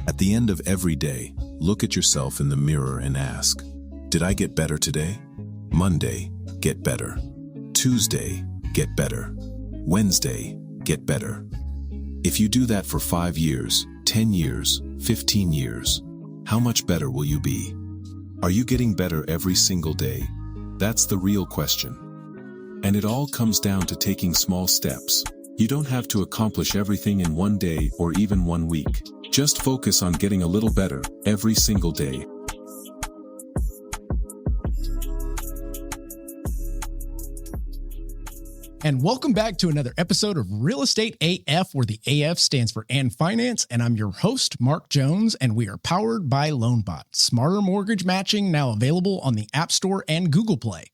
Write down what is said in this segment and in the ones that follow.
At the end of every day, look at yourself in the mirror and ask, did I get better today? Monday, get better. Tuesday, get better. Wednesday, get better. If you do that for 5 years, 10 years, 15 years, how much better will you be? Are you getting better every single day? That's the real question. And it all comes down to taking small steps. You don't have to accomplish everything in one day or even 1 week. Just focus on getting a little better every single day. And welcome back to another episode of Real Estate AF, where the AF stands for And Finance. And I'm your host, Mark Jones, and we are powered by LoanBot. Smarter mortgage matching, now available on the App Store and Google Play.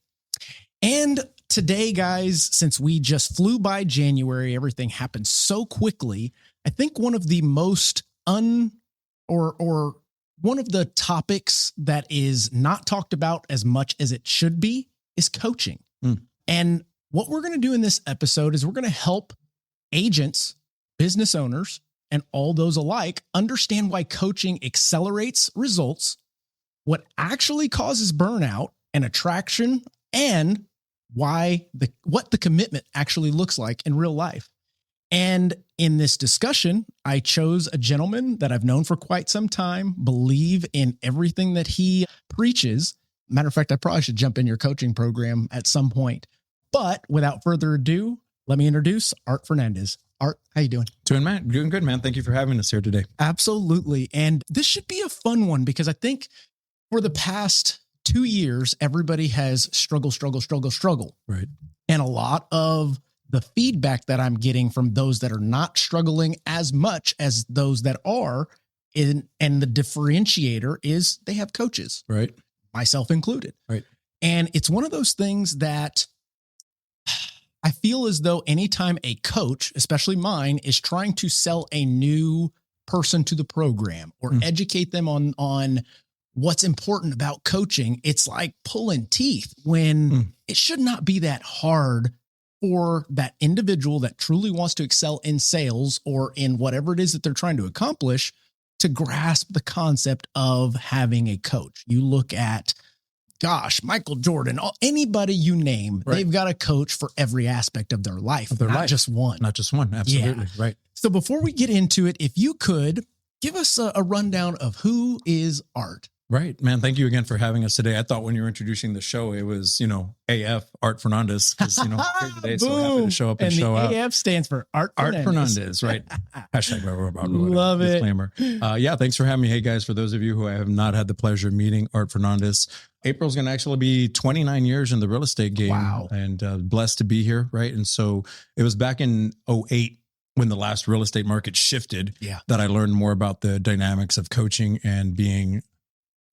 And today, guys, since we just flew by January, everything happened so quickly. I think one of the most one of the topics that is not talked about as much as it should be is coaching. And what we're going to do in this episode is we're going to help agents, business owners, and all those alike understand why coaching accelerates results, what actually causes burnout and attraction, and what the commitment actually looks like in real life. And in this discussion, I chose a gentleman that I've known for quite some time, believe in everything that he preaches. Matter of fact, I probably should jump in your coaching program at some point. But without further ado, let me introduce Art Fernandez. Art, how you doing? Doing good, man. Thank you for having us here today. Absolutely. And this should be a fun one because I think for the past 2 years, everybody has struggled. Right. And a lot of the feedback that I'm getting from those that are not struggling as much as those that are, and the differentiator is they have coaches. Right. Myself included. Right. And it's one of those things that I feel as though anytime a coach, especially mine, is trying to sell a new person to the program or educate them on what's important about coaching, it's like pulling teeth when it should not be that hard for that individual that truly wants to excel in sales or in whatever it is that they're trying to accomplish to grasp the concept of having a coach. You look at Michael Jordan, anybody you name, right. They've got a coach for every aspect of their life, not just one. Not just one. Absolutely. Yeah. Right. So before we get into it, if you could give us a rundown of who is Art. Right, man. Thank you again for having us today. I thought when you were introducing the show, it was, AF, Art Fernandez, because, here today, so happy to show up and show out. And the AF stands for Art Fernandez, right? Hashtag Love it. Disclaimer. Thanks for having me. Hey, guys, for those of you who I have not had the pleasure of meeting, Art Fernandez, April's going to actually be 29 years in the real estate game. Wow. And blessed to be here, right? And so it was back in 2008 when the last real estate market shifted that I learned more about the dynamics of coaching and being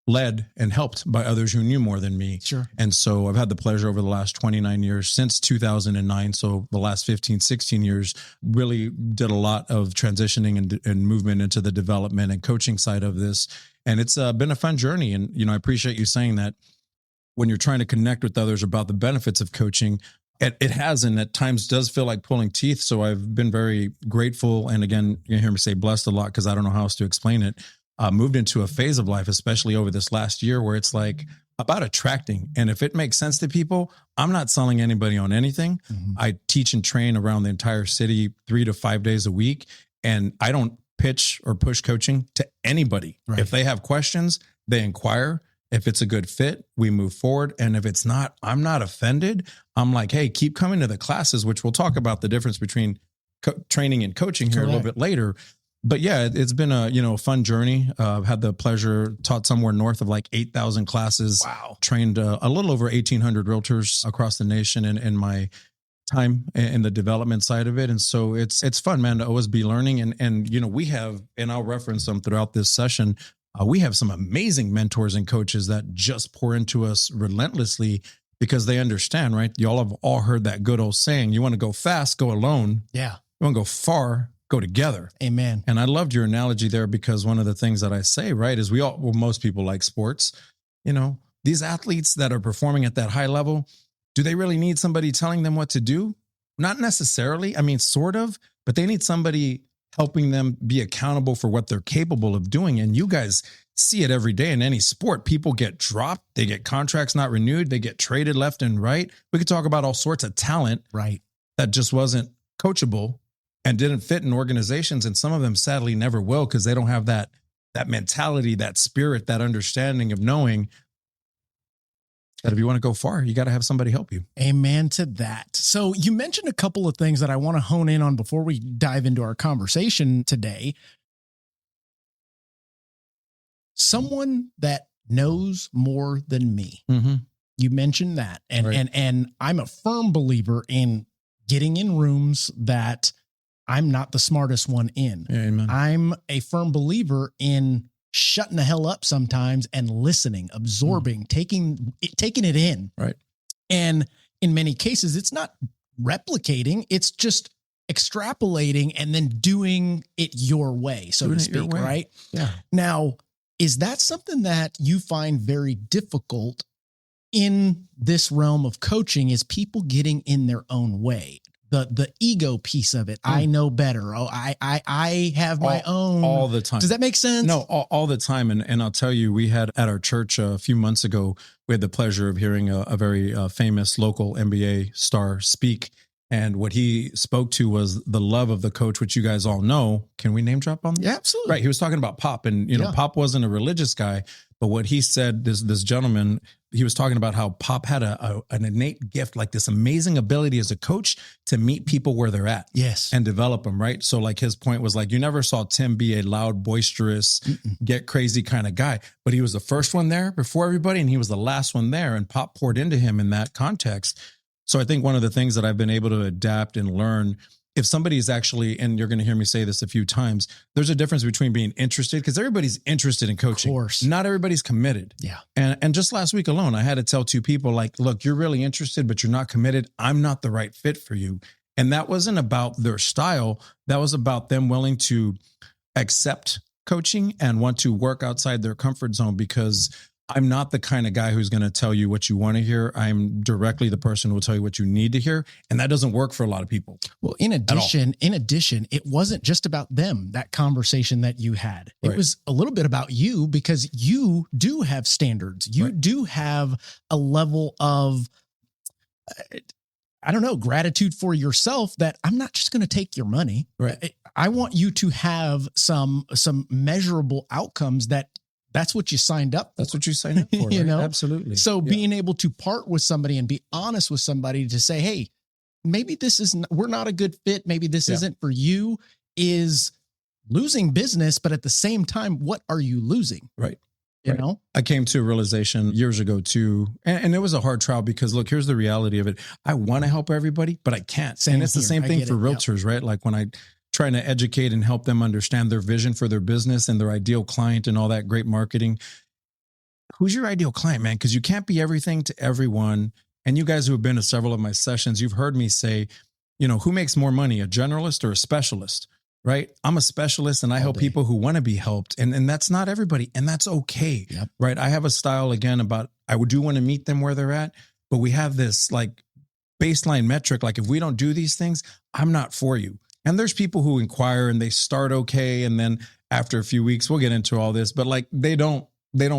led and helped by others who knew more than me. Sure. And so I've had the pleasure over the last 29 years, since 2009. So the last 15, 16 years, really did a lot of transitioning and movement into the development and coaching side of this. And it's been a fun journey. And, I appreciate you saying that when you're trying to connect with others about the benefits of coaching, it has, and at times does feel like pulling teeth. So I've been very grateful. And again, you hear me say blessed a lot because I don't know how else to explain it. Moved into a phase of life, especially over this last year, where it's like about attracting. And if it makes sense to people, I'm not selling anybody on anything. I teach and train around the entire city 3 to 5 days a week. And I don't pitch or push coaching to anybody. Right. If they have questions, they inquire. If it's a good fit, we move forward. And if it's not, I'm not offended. I'm like, hey, keep coming to the classes, which we'll talk about the difference between training and coaching here a little bit later. But yeah, it's been a fun journey. I've had the pleasure, taught somewhere north of like 8,000 classes. Wow. Trained a little over 1,800 realtors across the nation in my time in the development side of it. And so it's fun, man, to always be learning. And we have, and I'll reference them throughout this session, we have some amazing mentors and coaches that just pour into us relentlessly because they understand, right? Y'all have all heard that good old saying, you want to go fast, go alone. Yeah. You want to go far, go together. Amen. And I loved your analogy there because one of the things that I say, right, is most people like sports. These athletes that are performing at that high level, do they really need somebody telling them what to do? Not necessarily. I mean, sort of, but they need somebody helping them be accountable for what they're capable of doing. And you guys see it every day in any sport. People get dropped, they get contracts not renewed, they get traded left and right. We could talk about all sorts of talent that just wasn't coachable and didn't fit in organizations. And some of them sadly never will, because they don't have that mentality, that spirit, that understanding of knowing that if you want to go far, you got to have somebody help you. Amen to that. So you mentioned a couple of things that I want to hone in on before we dive into our conversation today. Someone that knows more than me. Mm-hmm. You mentioned that. And I'm a firm believer in getting in rooms that I'm not the smartest one in. Amen. I'm a firm believer in shutting the hell up sometimes and listening, absorbing, taking it in. Right. And in many cases, it's not replicating, it's just extrapolating and then doing it your way, so to speak, right? Yeah. Now, is that something that you find very difficult in this realm of coaching, is people getting in their own way? The ego piece of it. I know better. Oh, I have my own all the time. Does that make sense? No, all the time. And I'll tell you, we had at our church a few months ago, we had the pleasure of hearing a very famous local NBA star speak. And what he spoke to was the love of the coach, which you guys all know. Can we name drop on this? Yeah, absolutely. Right. He was talking about Pop, and Pop wasn't a religious guy, but what he said, this gentleman, he was talking about how Pop had an innate gift, like this amazing ability as a coach to meet people where they're at. Yes. And develop them. Right. So like his point was like, you never saw Tim be a loud, boisterous, get crazy kind of guy, but he was the first one there before everybody. And he was the last one there. And Pop poured into him in that context. So I think one of the things that I've been able to adapt and learn, if somebody is actually, and you're going to hear me say this a few times, there's a difference between being interested, because everybody's interested in coaching. Of course. Not everybody's committed. Yeah. And just last week alone, I had to tell two people, like, look, you're really interested, but you're not committed. I'm not the right fit for you. And that wasn't about their style. That was about them willing to accept coaching and want to work outside their comfort zone, because I'm not the kind of guy who's going to tell you what you want to hear. I'm directly the person who will tell you what you need to hear. And that doesn't work for a lot of people. Well, in addition, it wasn't just about them, that conversation that you had. It was a little bit about you, because you do have standards. You do have a level of, I don't know, gratitude for yourself, that I'm not just going to take your money. Right. I want you to have some measurable outcomes that's what you signed up for. That's what you signed up for. You know? Absolutely. So being able to part with somebody and be honest with somebody to say, hey, maybe we're not a good fit. Maybe this isn't for you, is losing business. But at the same time, what are you losing? Right. You know, I came to a realization years ago too, and it was a hard trial, because look, here's the reality of it. I want to help everybody, but I can't. And it's the same thing for realtors, right? Like when I trying to educate and help them understand their vision for their business and their ideal client and all that great marketing. Who's your ideal client, man? Because you can't be everything to everyone. And you guys who have been to several of my sessions, you've heard me say, who makes more money, a generalist or a specialist, right? I'm a specialist and I help people who want to be helped. And that's not everybody. And that's okay, right? I have a style, again, about I do want to meet them where they're at, but we have this like baseline metric. Like if we don't do these things, I'm not for you. And there's people who inquire and they start okay, and then after a few weeks, we'll get into all this, but like they don't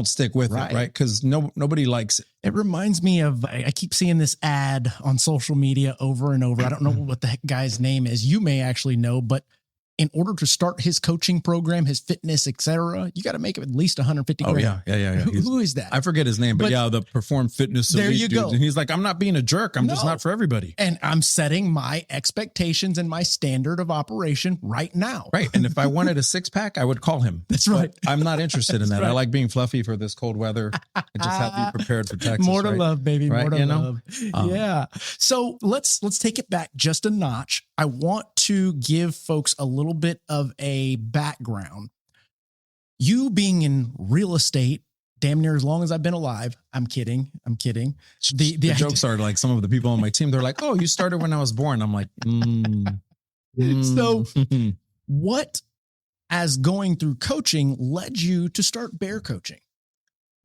stick with it, right? Because nobody likes it. It reminds me of, I keep seeing this ad on social media over and over. I don't know what the heck guy's name is. You may actually know, but in order to start his coaching program, his fitness, etc., you got to make it at least 150 grand. Yeah. Who is that? I forget his name, but the Perform Fitness there Elite you dude. go. And he's like, I'm not being a jerk. I'm just not for everybody. And I'm setting my expectations and my standard of operation right now. Right. And if I wanted a six pack, I would call him. That's right. But I'm not interested in that. Right. I like being fluffy for this cold weather and just have to be prepared for Texas. More to love, baby. Right? More to love. Yeah. So let's take it back just a notch. I want to give folks a little bit of a background. You being in real estate damn near as long as I've been alive. I'm kidding. The jokes are like, some of the people on my team, they're like, oh, you started when I was born. I'm like, So what, as going through coaching, led you to start bear coaching?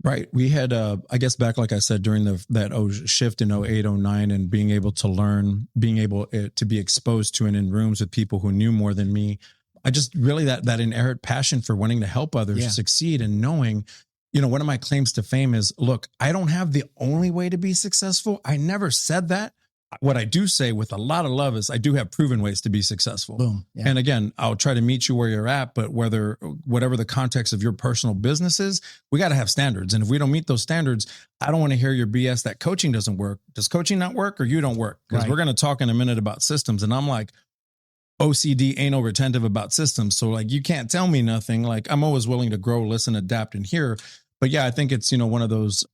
Right. We had, I guess back, like I said, during that shift in 08, 09, and being able to learn, being able to be exposed to and in rooms with people who knew more than me. I just really that inherent passion for wanting to help others succeed, and knowing, one of my claims to fame is, look, I don't have the only way to be successful. I never said that. What I do say with a lot of love is I do have proven ways to be successful. Boom. Yeah. And again, I'll try to meet you where you're at, but whatever the context of your personal business is, we got to have standards. And if we don't meet those standards, I don't want to hear your BS that coaching doesn't work. Does coaching not work, or you don't work? Because we're going to talk in a minute about systems. And I'm like, OCD, anal retentive about systems. So like, you can't tell me nothing. Like, I'm always willing to grow, listen, adapt, and hear. But yeah, I think it's, one of those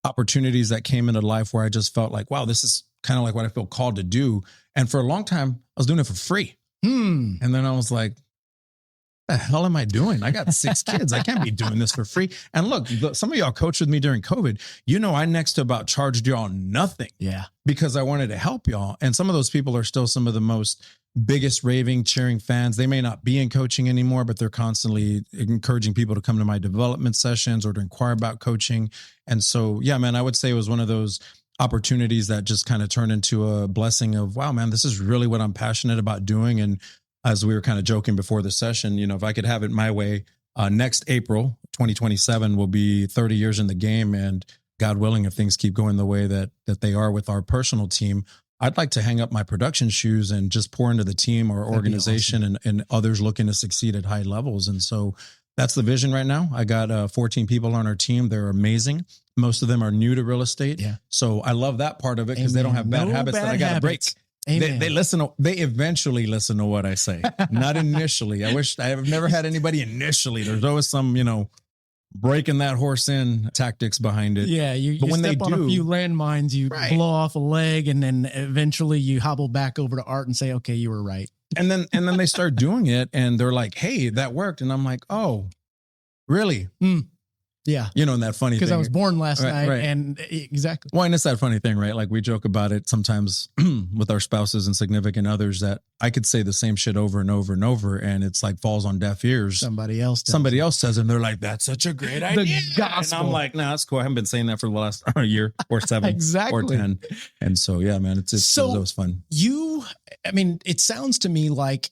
opportunities that came into life where I just felt like, wow, this is kind of like what I feel called to do. And for a long time, I was doing it for free. And then I was like, what the hell am I doing? I got 6 kids. I can't be doing this for free. And look, some of y'all coached with me during COVID. I next to about charged y'all nothing. Yeah. Because I wanted to help y'all. And some of those people are still some of the most biggest raving, cheering fans. They may not be in coaching anymore, but they're constantly encouraging people to come to my development sessions or to inquire about coaching. And so, yeah, man, I would say it was one of those opportunities that just kind of turned into a blessing of, wow, man, this is really what I'm passionate about doing. And as we were kind of joking before the session, if I could have it my way, next April, 2027 will be 30 years in the game. And God willing, if things keep going the way that they are with our personal team, I'd like to hang up my production shoes and just pour into the team or organization and others looking to succeed at high levels. And so that's the vision right now. I got 14 people on our team. They're amazing. Most of them are new to real estate. Yeah. So I love that part of it because they don't have bad habits that I got to break. They listen. They eventually listen to what I say, not initially. I wish I have never had anybody initially. There's always some, breaking that horse in tactics behind it. Yeah, you step on a few landmines, you blow off a leg, and then eventually you hobble back over to Art and say, okay, you were right. And then they start doing it and they're like, hey, that worked. And I'm like, oh, really? Yeah. And that funny thing. Because I was born last night. And exactly. Well, and it's that funny thing, right? Like we joke about it sometimes with our spouses and significant others that I could say the same shit over and over and over. And it's like falls on deaf ears. Somebody else says, and they're like, that's such a great idea. The gospel. And I'm like, no, that's cool. I haven't been saying that for the last year or 7 exactly. or 10. And so, yeah, man, it was fun. It sounds to me like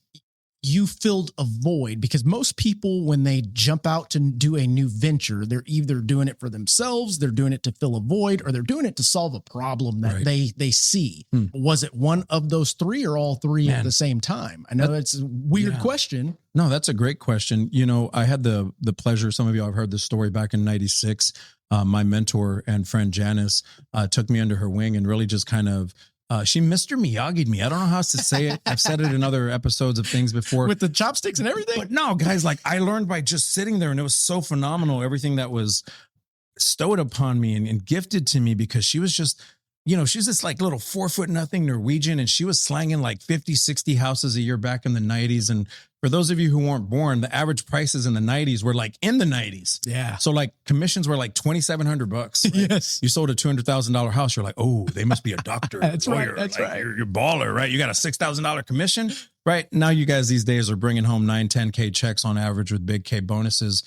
you filled a void, because most people, when they jump out to do a new venture, they're either doing it for themselves, they're doing it to fill a void, or they're doing it to solve a problem that they see. Was it one of those 3 or all 3 at the same time? I know it's a weird question. No, that's a great question. I had the pleasure, some of you have heard this story, back in 96, my mentor and friend Janice took me under her wing and really just kind of she Mr. Miyagi'd me. I don't know how else to say it. I've said it in other episodes of things before. With the chopsticks and everything? But no, guys, like I learned by just sitting there, and it was so phenomenal. Everything that was bestowed upon me and gifted to me, because she was just, she's this like little 4'0" Norwegian, and she was slanging like 50, 60 houses a year back in the 90s. And for those of you who weren't born, the average prices in the 90s were like in the 90s. Yeah. So like commissions were like $2,700. Right? Yes. You sold a $200,000 house. You're like, oh, they must be a doctor. That's lawyer. Right. That's like, right. You're baller, right? You got a $6,000 commission, right? Now you guys these days are bringing home 9, 10K checks on average with big K bonuses.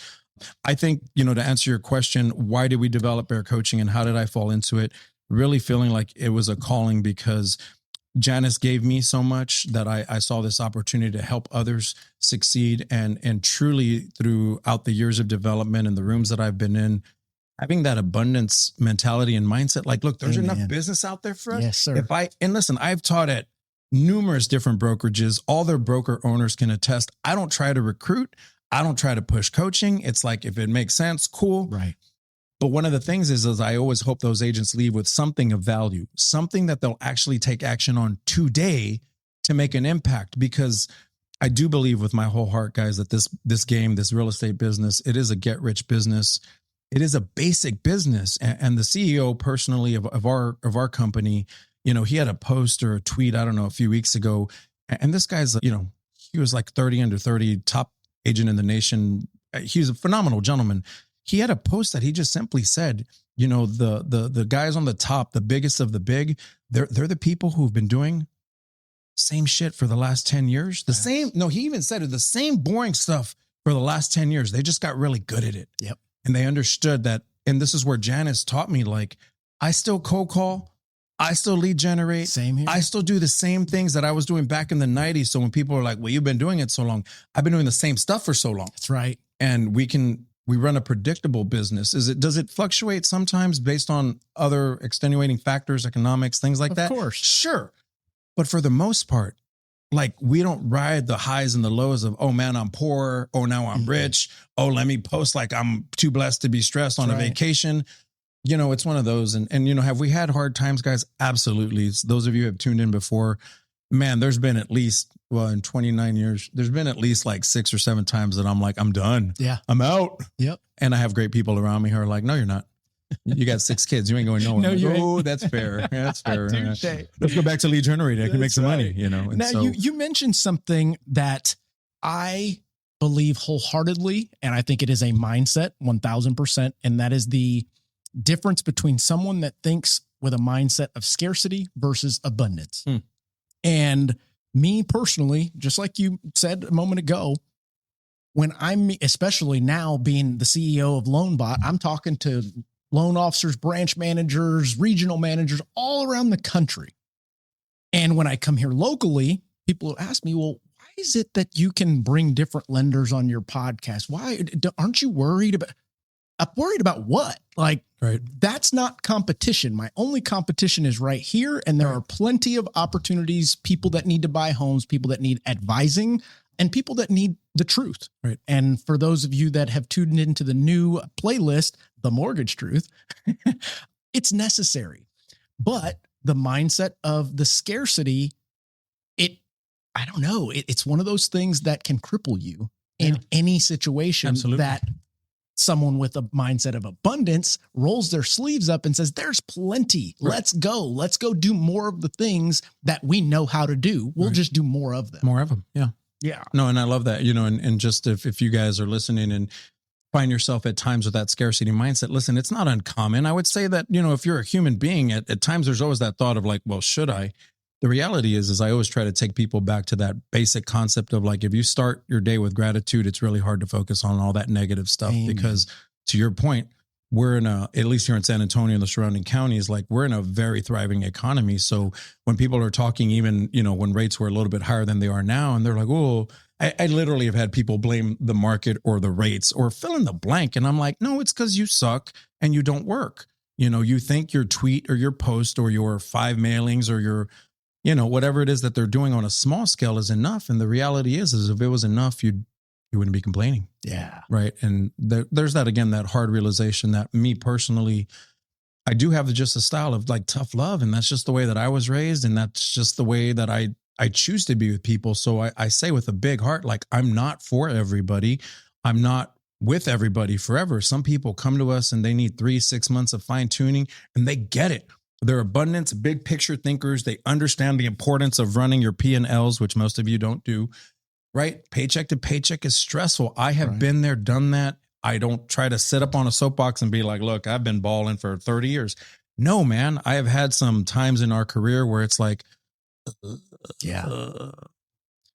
I think, to answer your question, why did we develop Bear Coaching and how did I fall into it? Really feeling like it was a calling, because Janice gave me so much that I saw this opportunity to help others succeed. And truly throughout the years of development and the rooms that I've been in, having that abundance mentality and mindset, like, look, there's enough business out there for us. Yes, sir. Listen, I've taught at numerous different brokerages. All their broker owners can attest. I don't try to recruit. I don't try to push coaching. It's like, if it makes sense, cool. Right. But one of the things is I always hope those agents leave with something of value, something that they'll actually take action on today to make an impact. Because I do believe with my whole heart, guys, that this game, this real estate business, it is a get rich business. It is a basic business. And the CEO personally of our company, he had a post or a tweet, I don't know, a few weeks ago. And this guy's, he was like 30 under 30, top agent in the nation. He's a phenomenal gentleman. He had a post that he just simply said, the guys on the top, the biggest of the big, they're the people who've been doing same shit for the last 10 years. He even said it, the same boring stuff for the last 10 years. They just got really good at it. Yep. And they understood that. And this is where Janice taught me, like, I still cold call. I still lead generate. Same here. I still do the same things that I was doing back in the 90s. So when people are like, well, you've been doing it so long, I've been doing the same stuff for so long. That's right. And we run a predictable business. Does it fluctuate sometimes based on other extenuating factors, economics, things like that? Of course. Sure. But for the most part, like, we don't ride the highs and the lows of, oh man, I'm poor. Oh, now I'm rich. Oh, let me post like I'm too blessed to be stressed on a vacation. You know, it's one of those. And, you know, have we had hard times, guys? Absolutely. Those of you who have tuned in before, man, there's been at least, well, in 29 years, there's been at least like 6 or 7 times that I'm like, I'm done. Yeah. I'm out. Yep. And I have great people around me who are like, no, you're not. You got 6 kids. You ain't going nowhere. No, you like, ain't. oh, that's fair. Yeah, that's fair. Touche. Let's go back to lead generator. I can make some money, you know? And now, you mentioned something that I believe wholeheartedly, and I think it is a mindset 1000%. And that is the difference between someone that thinks with a mindset of scarcity versus abundance. And me personally, just like you said a moment ago, when I'm, especially now being the CEO of LoanBot, I'm talking to loan officers, branch managers, regional managers all around the country. And when I come here locally, people ask me, well, why is it that you can bring different lenders on your podcast? Why aren't you worried about? I'm worried about what? Like, right. That's not competition. My only competition is right here. And there are plenty of opportunities, people that need to buy homes, people that need advising, and people that need the truth. Right. And for those of you that have tuned into the new playlist, The Mortgage Truth, it's necessary. But the mindset of the scarcity, I don't know. It's one of those things that can cripple you in any situation. Absolutely. That someone with a mindset of abundance rolls their sleeves up and says, there's plenty. Right. Let's go. Let's go do more of the things that we know how to do. We'll just do more of them. More of them. Yeah. Yeah. No, and I love that, you know, and just if you guys are listening and find yourself at times with that scarcity mindset, listen, it's not uncommon. I would say that, you know, if you're a human being, at times there's always that thought of like, well, should I? The reality is I always try to take people back to that basic concept of like, if you start your day with gratitude, it's really hard to focus on all that negative stuff. Amen. Because to your point, we're in at least here in San Antonio and the surrounding counties, like we're in a very thriving economy. So when people are talking, even, you know, when rates were a little bit higher than they are now, and they're like, oh, I literally have had people blame the market or the rates or fill in the blank. And I'm like, no, it's because you suck and you don't work. You know, you think your tweet or your post or your 5 mailings or your, you know, whatever it is that they're doing on a small scale is enough. And the reality is if it was enough, you wouldn't be complaining. Yeah. Right. And there's that, again, that hard realization that me personally, I do have just a style of like tough love. And that's just the way that I was raised. And that's just the way that I choose to be with people. So I say with a big heart, like, I'm not for everybody. I'm not with everybody forever. Some people come to us and they need 3-6 months of fine tuning and they get it. They're abundance, big picture thinkers. They understand the importance of running your P&Ls, which most of you don't do, right? Paycheck to paycheck is stressful. I have been there, done that. I don't try to sit up on a soapbox and be like, look, I've been balling for 30 years. No, man, I have had some times in our career where it's like,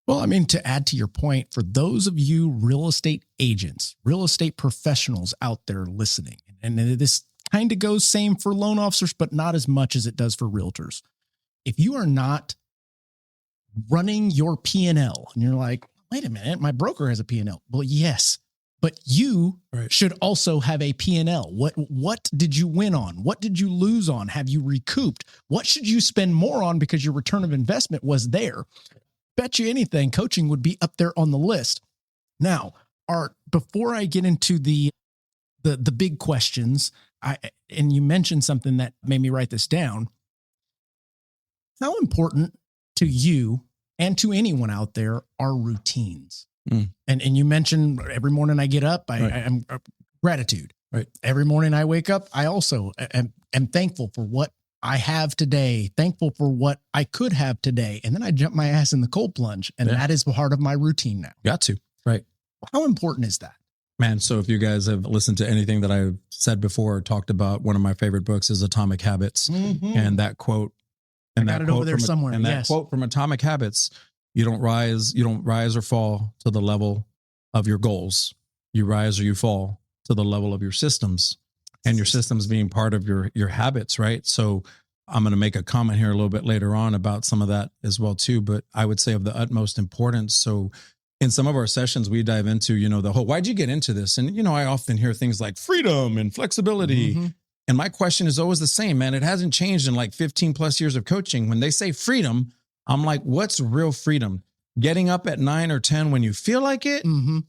Well, I mean, to add to your point, for those of you real estate agents, real estate professionals out there listening, and this kind of goes same for loan officers, but not as much as it does for realtors. If you are not running your P&L and you're like, wait a minute, my broker has a P&L. Well, yes, but you should also have a P&L. What did you win on? What did you lose on? Have you recouped? What should you spend more on because your return of investment was there? Bet you anything, coaching would be up there on the list. Now, Art, before I get into the big questions, and you mentioned something that made me write this down. How important to you and to anyone out there are routines? And you mentioned every morning I get up, I'm gratitude. Right. Every morning I wake up, I also am thankful for what I have today, thankful for what I could have today. And then I jump my ass in the cold plunge. And that is part of my routine now. Got to. Right. How important is that? Man, so if you guys have listened to anything that I've said before or talked about, one of my favorite books is Atomic Habits. And that quote, and I got it over there somewhere. And that quote from Atomic Habits, you don't rise or fall to the level of your goals. You rise or you fall to the level of your systems, and your systems being part of your habits, right? So I'm going to make a comment here a little bit later on about some of that as well too, but I would say of the utmost importance. So in some of our sessions, we dive into, the whole, why'd you get into this? And, I often hear things like freedom and flexibility. Mm-hmm. And my question is always the same, man. It hasn't changed in like 15 plus years of coaching. When they say freedom, I'm like, what's real freedom? Getting up at 9 or 10 when you feel like it, Mm-hmm.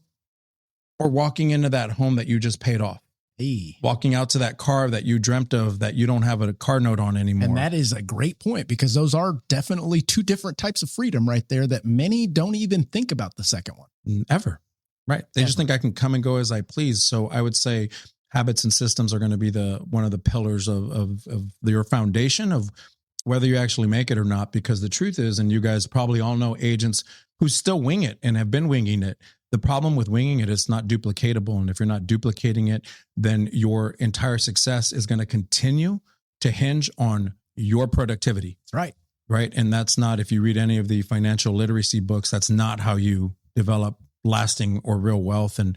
or walking into that home that you just paid off? Hey. Walking out to that car that you dreamt of that you don't have a car note on anymore. And that is a great point, because those are definitely two different types of freedom right there that many don't even think about the second one. Ever. Right. They just think I can come and go as I please. So I would say habits and systems are going to be one of the pillars of your foundation of whether you actually make it or not. Because the truth is, and you guys probably all know agents who still wing it and have been winging it. The problem with winging it, it's not duplicatable. And if you're not duplicating it, then your entire success is going to continue to hinge on your productivity. That's right. Right. And that's not, if you read any of the financial literacy books, that's not how you develop lasting or real wealth. And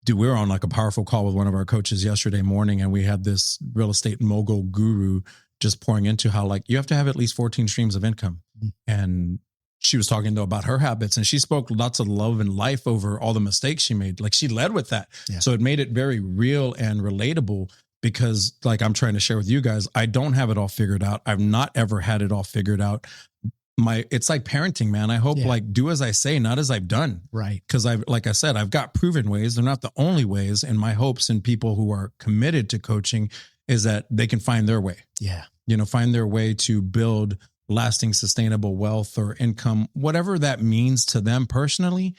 we were on like a powerful call with one of our coaches yesterday morning, and we had this real estate mogul guru just pouring into how like you have to have at least 14 streams of income. Mm-hmm. And she was talking though about her habits, and she spoke lots of love and life over all the mistakes she made. Like she led with that. Yeah. So it made it very real and relatable, because like I'm trying to share with you guys, I don't have it all figured out. I've not ever had it all figured out. It's like parenting, man. I hope like do as I say, not as I've done. Right. Because like I said, I've got proven ways. They're not the only ways. And my hopes in people who are committed to coaching is that they can find their way. Yeah. Find their way to build lasting, sustainable wealth or income, whatever that means to them personally.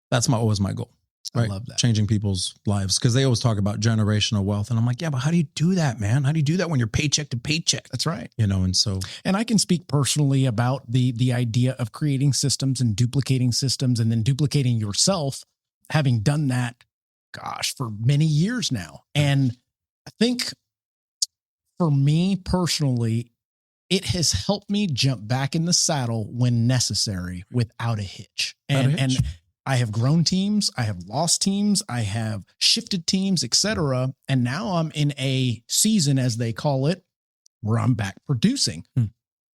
That's always my goal. Right? I love that. Changing people's lives, because they always talk about generational wealth. And I'm like, yeah, but how do you do that, man? How do you do that when you're paycheck to paycheck? That's right. And I can speak personally about the idea of creating systems and duplicating systems and then duplicating yourself, having done that, for many years now. And I think for me personally, it has helped me jump back in the saddle when necessary without a hitch. And I have grown teams, I have lost teams, I have shifted teams, etc. And now I'm in a season, as they call it, where I'm back producing,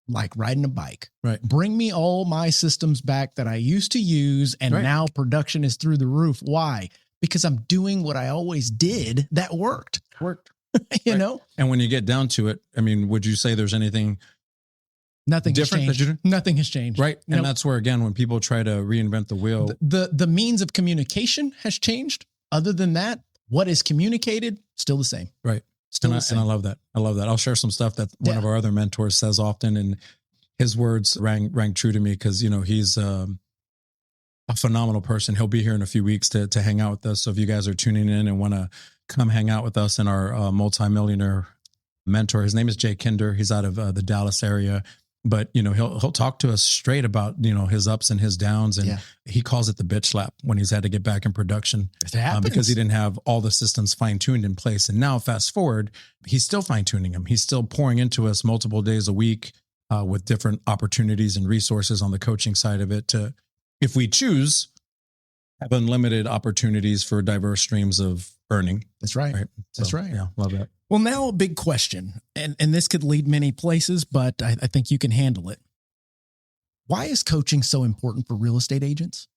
like riding a bike. Right. Bring me all my systems back that I used to use, and now production is through the roof. Why? Because I'm doing what I always did that worked. you know? And when you get down to it, I mean, would you say there's anything Nothing different has changed. Nothing has changed. Right. And that's where, again, when people try to reinvent the wheel, the means of communication has changed. Other than that, what is communicated, still the same. Right. Still the same. And I love that. I'll share some stuff that one of our other mentors says often, and his words rang true to me, because, he's a phenomenal person. He'll be here in a few weeks to hang out with us. So if you guys are tuning in and want to come hang out with us and our multimillionaire mentor, his name is Jay Kinder. He's out of the Dallas area. But, he'll talk to us straight about, his ups and his downs. And he calls it the bitch slap when he's had to get back in production because he didn't have all the systems fine tuned in place. And now fast forward, he's still fine tuning them. He's still pouring into us multiple days a week with different opportunities and resources on the coaching side of it to, if we choose, have unlimited opportunities for diverse streams of earning. That's right. That's right. Yeah. Love that. Well, now a big question, and this could lead many places, but I think you can handle it. Why is coaching so important for real estate agents?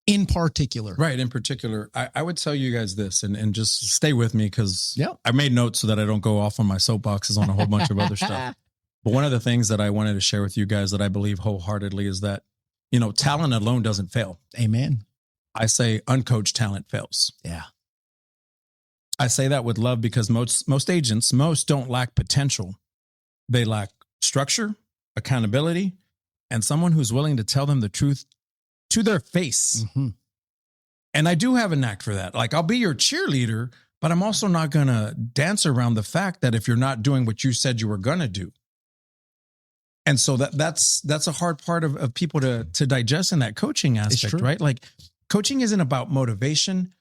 In particular. Right. In particular, I would tell you guys this, and just stay with me, because I made notes so that I don't go off on my soapboxes on a whole bunch of other stuff. But one of the things that I wanted to share with you guys that I believe wholeheartedly is that, talent alone doesn't fail. Amen. I say uncoached talent fails. Yeah. I say that with love, because most agents don't lack potential. They lack structure, accountability, and someone who's willing to tell them the truth to their face. Mm-hmm. And I do have a knack for that. Like, I'll be your cheerleader, but I'm also not going to dance around the fact that if you're not doing what you said you were going to do. And so that's a hard part of people to digest in that coaching aspect, right? Like, coaching isn't about motivation.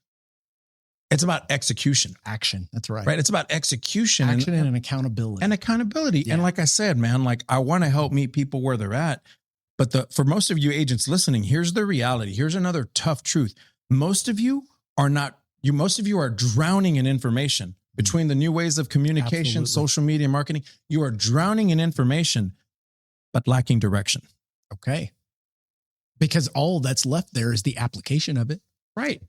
It's about execution. Action. That's right. Right. It's about execution. Action and accountability. And accountability. Yeah. And like I said, man, like, I want to help meet people where they're at. But for most of you agents listening, here's the reality. Here's another tough truth. Most of you are drowning in information. Between the new ways of communication, Absolutely. social media marketing, you are drowning in information, but lacking direction. Okay. Because all that's left there is the application of it. Right.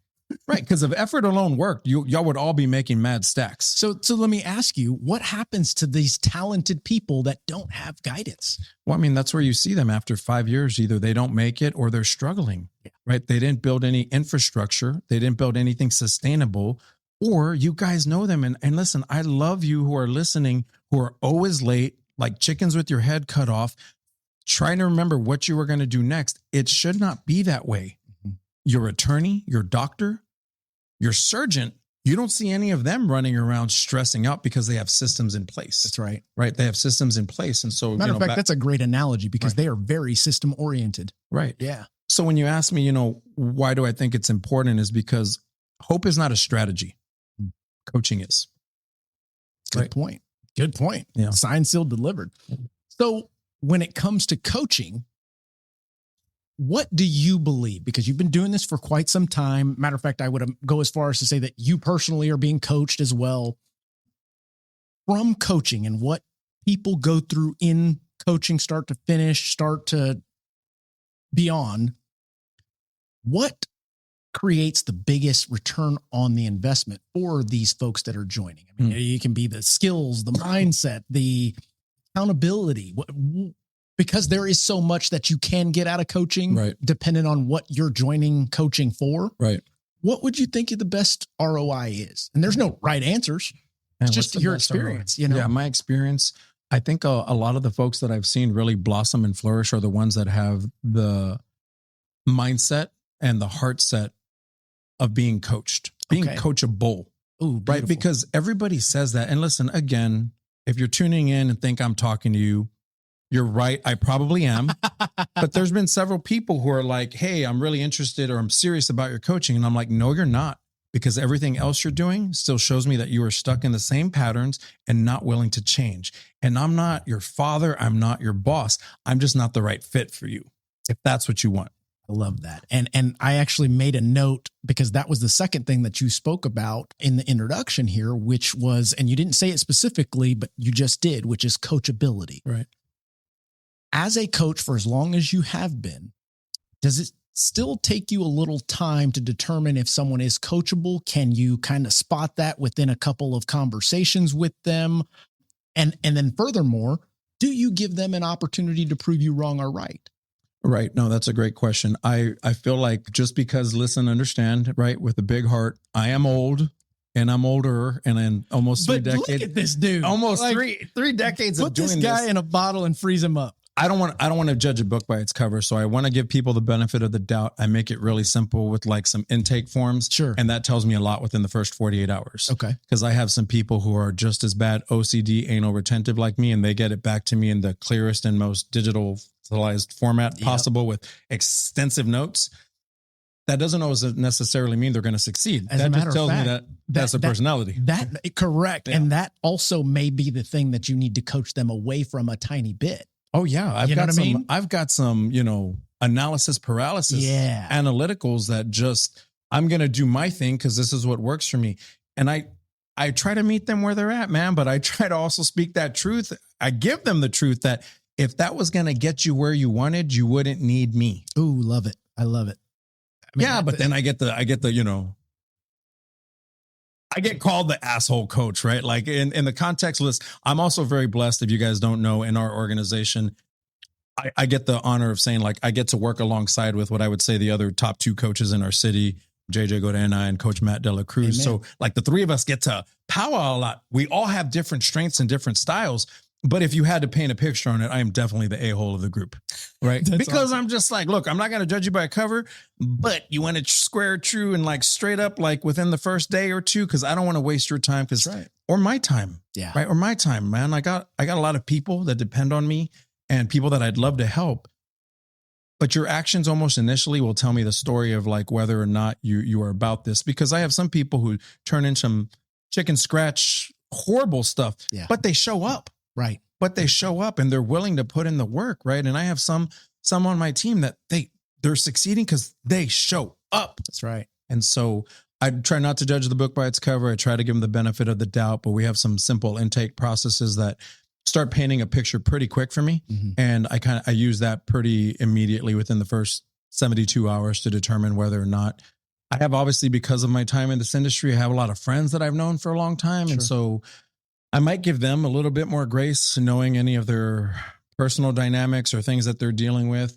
Right. Because if effort alone worked, y'all would all be making mad stacks. So let me ask you, what happens to these talented people that don't have guidance? Well, I mean, that's where you see them after 5 years. Either they don't make it or they're struggling, right? They didn't build any infrastructure. They didn't build anything sustainable, or you guys know them. And listen, I love you who are listening, who are always late, like chickens with your head cut off, trying to remember what you were going to do next. It should not be that way. Your attorney, your doctor, your surgeon, you don't see any of them running around stressing out because they have systems in place. That's right. Right. They have systems in place. And so, Matter of fact, that's a great analogy because they are very system oriented. Right. Yeah. So when you ask me, why do I think it's important is because hope is not a strategy. Coaching is. Good point. Good point. Yeah. Signed, sealed, delivered. So when it comes to coaching, what do you believe? Because you've been doing this for quite some time. Matter of fact, I would go as far as to say that you personally are being coached as well. From coaching and what people go through in coaching, start to finish, start to beyond, what creates the biggest return on the investment for these folks that are joining? I mean, it can be the skills, the mindset, the accountability, because there is so much that you can get out of coaching, right, depending on what you're joining coaching for. Right. What would you think the best ROI is? And there's no right answers. It's just your experience, Yeah, my experience. I think a lot of the folks that I've seen really blossom and flourish are the ones that have the mindset and the heart set of being coached, being coachable. Ooh, right. Because everybody says that. And listen, again, if you're tuning in and think I'm talking to you, you're right. I probably am. But there's been several people who are like, hey, I'm really interested or I'm serious about your coaching. And I'm like, no, you're not. Because everything else you're doing still shows me that you are stuck in the same patterns and not willing to change. And I'm not your father. I'm not your boss. I'm just not the right fit for you, if that's what you want. I love that. And I actually made a note because that was the second thing that you spoke about in the introduction here, which was, and you didn't say it specifically, but you just did, which is coachability. Right. As a coach, for as long as you have been, does it still take you a little time to determine if someone is coachable? Can you kind of spot that within a couple of conversations with them? And then furthermore, do you give them an opportunity to prove you wrong or right? Right. No, that's a great question. I feel like just because, listen, understand, right, with a big heart, I am old and I'm older and in almost 3 decades. Look at this dude. Almost like, three decades of doing this. Put this guy in a bottle and freeze him up. I don't want to judge a book by its cover. So I want to give people the benefit of the doubt. I make it really simple with like some intake forms. Sure. And that tells me a lot within the first 48 hours. Okay. Because I have some people who are just as bad OCD, anal retentive like me, and they get it back to me in the clearest and most digitalized format possible with extensive notes. That doesn't always necessarily mean they're going to succeed. As that a matter just tells of fact, me that that's a personality. Correct. Yeah. And that also may be the thing that you need to coach them away from a tiny bit. Oh yeah. I've got some, analysis paralysis, analyticals that just, I'm going to do my thing because this is what works for me. And I try to meet them where they're at, man, but I try to also speak that truth. I give them the truth that if that was going to get you where you wanted, you wouldn't need me. Ooh, love it. I love it. I mean, but then I get I get called the asshole coach, right? Like in the context list, I'm also very blessed. If you guys don't know, in our organization, I get the honor of saying, like, I get to work alongside with what I would say the other top 2 coaches in our city, JJ Godena and Coach Matt Dela Cruz. Amen. So like the 3 of us get to powwow a lot. We all have different strengths and different styles. But if you had to paint a picture on it, I am definitely the a-hole of the group, right? Because awesome. I'm just like, look, I'm not going to judge you by a cover, but you want to square true and like straight up, like within the first day or 2, because I don't want to waste your time, or my time, right? Or my time, man. I got a lot of people that depend on me and people that I'd love to help. But your actions almost initially will tell me the story of like whether or not you are about this, because I have some people who turn in some chicken scratch, horrible stuff, but they show up. Right. But they show up and they're willing to put in the work. Right. And I have some on my team that they're succeeding because they show up. That's right. And so I try not to judge the book by its cover. I try to give them the benefit of the doubt, but we have some simple intake processes that start painting a picture pretty quick for me. Mm-hmm. And I use that pretty immediately within the first 72 hours to determine whether or not I have, obviously, because of my time in this industry, I have a lot of friends that I've known for a long time. Sure. And so I might give them a little bit more grace knowing any of their personal dynamics or things that they're dealing with.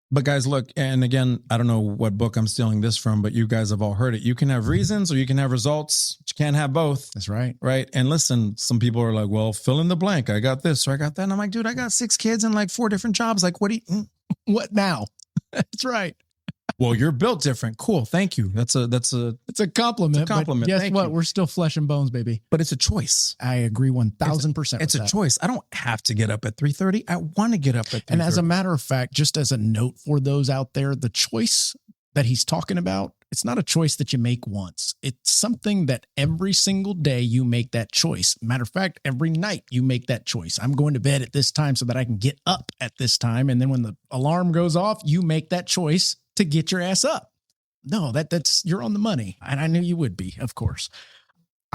But guys, look, and again, I don't know what book I'm stealing this from, but you guys have all heard it. You can have reasons or you can have results. You can't have both. That's right. Right. And listen, some people are like, well, fill in the blank. I got this or I got that. And I'm like, dude, I got 6 kids and like 4 different jobs. Like, what do you, what now? That's right. Well, you're built different. Cool. Thank you. It's a compliment. It's a compliment. But guess Thank what? you. We're still flesh and bones, baby. But it's a choice. I agree 1,000%. It's a choice. I don't have to get up at 3:30. I want to get up at 3:30. And as a matter of fact, just as a note for those out there, the choice that he's talking about, it's not a choice that you make once. It's something that every single day you make that choice. Matter of fact, every night you make that choice. I'm going to bed at this time so that I can get up at this time. And then when the alarm goes off, you make that choice to get your ass up. No, that's you're on the money. And I knew you would be, of course.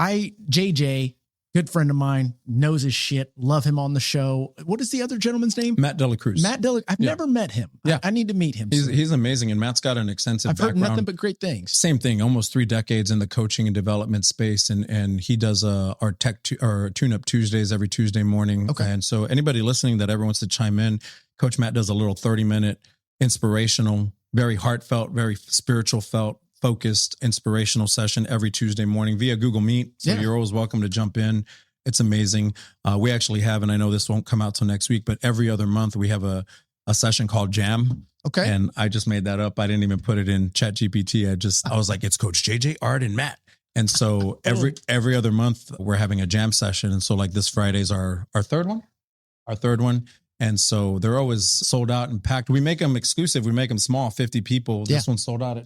JJ, good friend of mine, knows his shit. Love him on the show. What is the other gentleman's name? Matt Dela Cruz. I've never met him. Yeah. I need to meet him. He's amazing. And Matt's got an extensive background. background. Heard nothing but great things. Same thing, almost 3 decades in the coaching and development space. And he does our tune-up Tuesdays every Tuesday morning. Okay. And so anybody listening that ever wants to chime in, Coach Matt does a little 30-minute inspirational, very heartfelt, very spiritual focused inspirational session every Tuesday morning via Google Meet. So you're always welcome to jump in. It's amazing. We actually have, and I know this won't come out till next week, but every other month we have a session called Jam. Okay. And I just made that up. I didn't even put it in ChatGPT. I was like, it's Coach JJ, Art, and Matt. And so every other month we're having a jam session. And so like this Friday's our third one. And so they're always sold out and packed. We make them exclusive. We make them small, 50 people. This one's sold out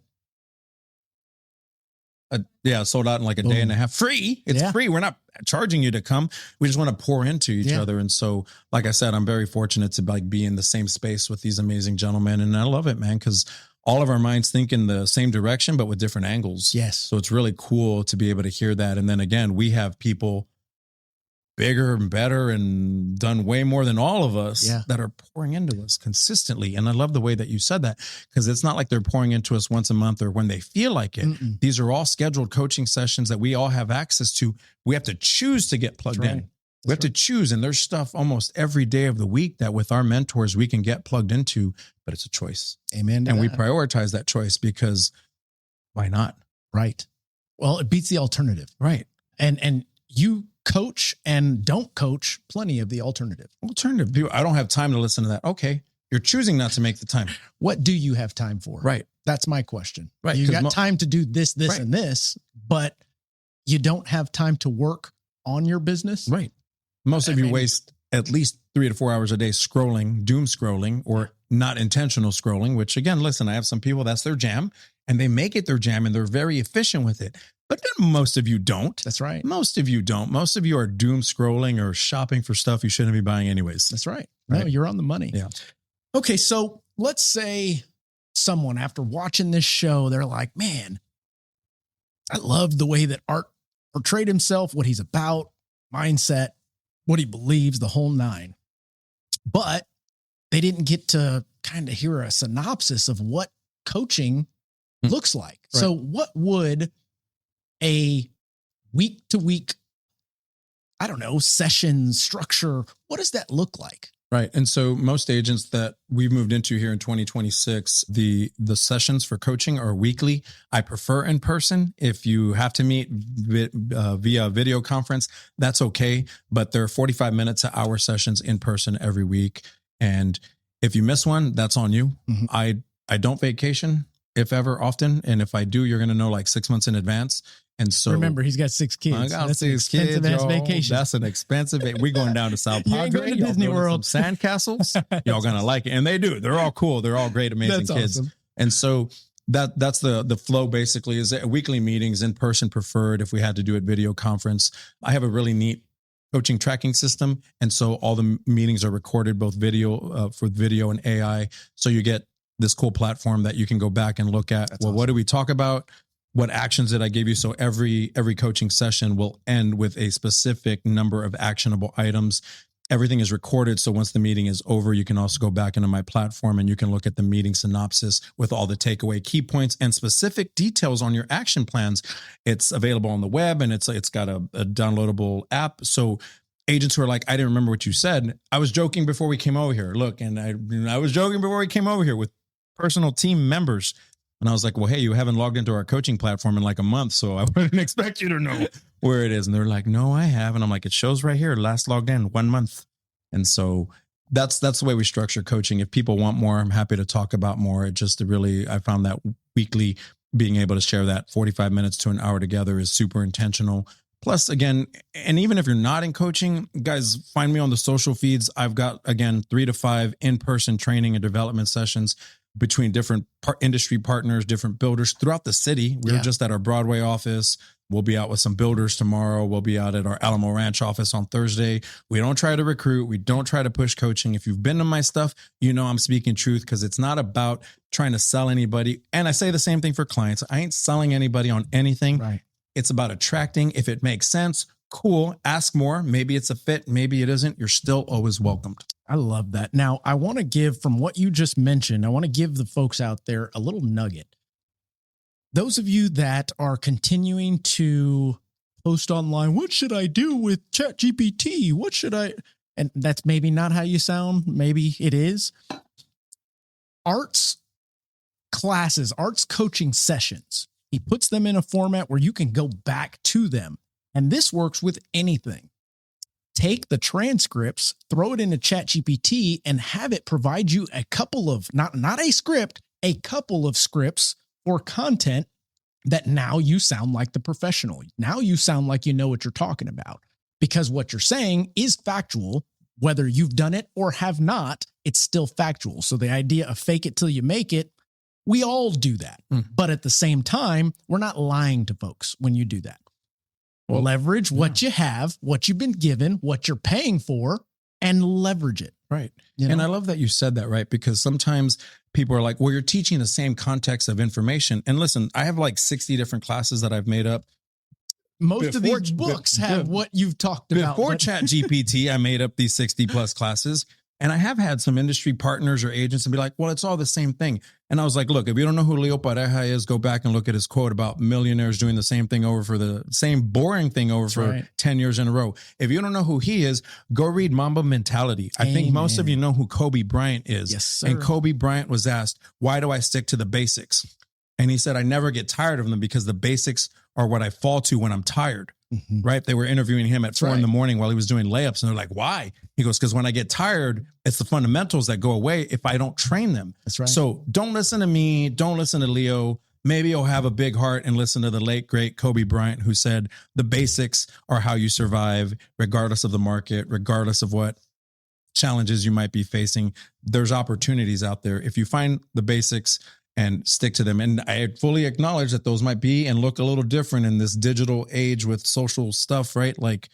sold out in like a day and a half. Free. It's free. We're not charging you to come. We just want to pour into each other. And so, like I said, I'm very fortunate to like be in the same space with these amazing gentlemen. And I love it, man, because all of our minds think in the same direction, but with different angles. Yes. So it's really cool to be able to hear that. And then again, we have people bigger and better and done way more than all of us that are pouring into us consistently. And I love the way that you said that, because it's not like they're pouring into us once a month or when they feel like it. Mm-mm. These are all scheduled coaching sessions that we all have access to. We have to choose to get plugged in. We have to choose. And there's stuff almost every day of the week that with our mentors, we can get plugged into, but it's a choice. Amen. And we prioritize that choice because why not? Right. Well, it beats the alternative. Right. And you coach and don't coach plenty of the alternative. I don't have time to listen to that. Okay. You're choosing not to make the time. What do you have time for? Right. That's my question. Right. You got time to do this, right. and this, but you don't have time to work on your business. Right. Most of you waste at least 3 to 4 hours a day scrolling, doom scrolling, or not intentional scrolling, which again, listen, I have some people, that's their jam and they make it their jam and they're very efficient with it. But then most of you don't. That's right. Most of you don't. Most of you are doom scrolling or shopping for stuff you shouldn't be buying anyways. That's right. No, you're on the money. Yeah. Okay. So let's say someone after watching this show, they're like, man, I love the way that Art portrayed himself, what he's about, mindset, what he believes, the whole 9. But they didn't get to kind of hear a synopsis of what coaching looks like. Right. So what would a week to week, I don't know, session structure, what does that look like? Right. And so most agents that we've moved into here in 2026, the sessions for coaching are weekly. I prefer in person. If you have to meet via video conference, that's okay. But there are 45 minutes to hour sessions in person every week. And if you miss one, that's on you. Mm-hmm. I don't vacation, if ever, often. And if I do, you're going to know like 6 months in advance. And so remember, he's got 6 kids. I got That's 6 kids. Vacation. That's an expensive. We're going down to South Padre. You're going to Disney World. Sandcastles. Y'all going to like it. And they do. They're all cool. They're all great, amazing that's kids. Awesome. And so that's the flow basically is weekly meetings, in person preferred. If we had to do it video conference, I have a really neat coaching tracking system. And so all the meetings are recorded, both video for video and AI. So you get this cool platform that you can go back and look at. That's awesome. What do we talk about? what actions did I give you? So every coaching session will end with a specific number of actionable items. Everything is recorded. So once the meeting is over, you can also go back into my platform and you can look at the meeting synopsis with all the takeaway key points and specific details on your action plans. It's available on the web and it's got a downloadable app. So agents who are like, I didn't remember what you said. I was joking before we came over here. Look, and I was joking before we came over here with personal team members. And I was like, well, hey, you haven't logged into our coaching platform in like a month, so I wouldn't expect you to know where it is. And they're like, no, I have. And I'm like, it shows right here, last logged in 1 month. And so that's the way we structure coaching. If people want more, I'm happy to talk about more. It just really, I found that weekly being able to share that 45 minutes to an hour together is super intentional. Plus, again, and even if you're not in coaching, guys, find me on the social feeds. I've got, again, 3 to 5 in-person training and development sessions between different industry partners, different builders throughout the city. We were just at our Broadway office. We'll be out with some builders tomorrow. We'll be out at our Alamo Ranch office on Thursday. We don't try to recruit. We don't try to push coaching. If you've been to my stuff, you know I'm speaking truth because it's not about trying to sell anybody. And I say the same thing for clients. I ain't selling anybody on anything. Right. It's about attracting. If it makes sense, cool. Ask more. Maybe it's a fit. Maybe it isn't. You're still always welcomed. I love that. Now, I want to give, from what you just mentioned, I want to give the folks out there a little nugget. Those of you that are continuing to post online, what should I do with ChatGPT? What should I? And that's maybe not how you sound. Maybe it is. Art's classes, Art's coaching sessions, he puts them in a format where you can go back to them. And this works with anything. Take the transcripts, throw it into ChatGPT, and have it provide you a couple of, not a script, a couple of scripts or content that now you sound like the professional. Now you sound like you know what you're talking about because what you're saying is factual. Whether you've done it or have not, it's still factual. So the idea of fake it till you make it, we all do that. But at the same time, we're not lying to folks when you do that. Well, leverage what you have, what you've been given, what you're paying for, and leverage it. Right. You know? And I love that you said that, right? Because sometimes people are like, well, you're teaching the same context of information. And listen, I have like 60 different classes that I've made up. Most of these books have what you've talked about. Before ChatGPT, I made up these 60 plus classes. And I have had some industry partners or agents and be like, well, it's all the same thing. And I was like, look, if you don't know who Leo Pareja is, go back and look at his quote about millionaires doing the same thing over for the same boring thing over for 10 years in a row. If you don't know who he is, go read Mamba Mentality. I think most of you know who Kobe Bryant is. Yes, sir. And Kobe Bryant was asked, why do I stick to the basics? And he said, I never get tired of them because the basics are what I fall to when I'm tired. Right. They were interviewing him at 4 in the morning while he was doing layups. And they're like, why? He goes, because when I get tired, it's the fundamentals that go away if I don't train them. That's right. So don't listen to me. Don't listen to Leo. Maybe you'll have a big heart and listen to the late, great Kobe Bryant, who said the basics are how you survive, regardless of the market, regardless of what challenges you might be facing. There's opportunities out there. If you find the basics and stick to them. And I fully acknowledge that those might be and look a little different in this digital age with social stuff, right? Like,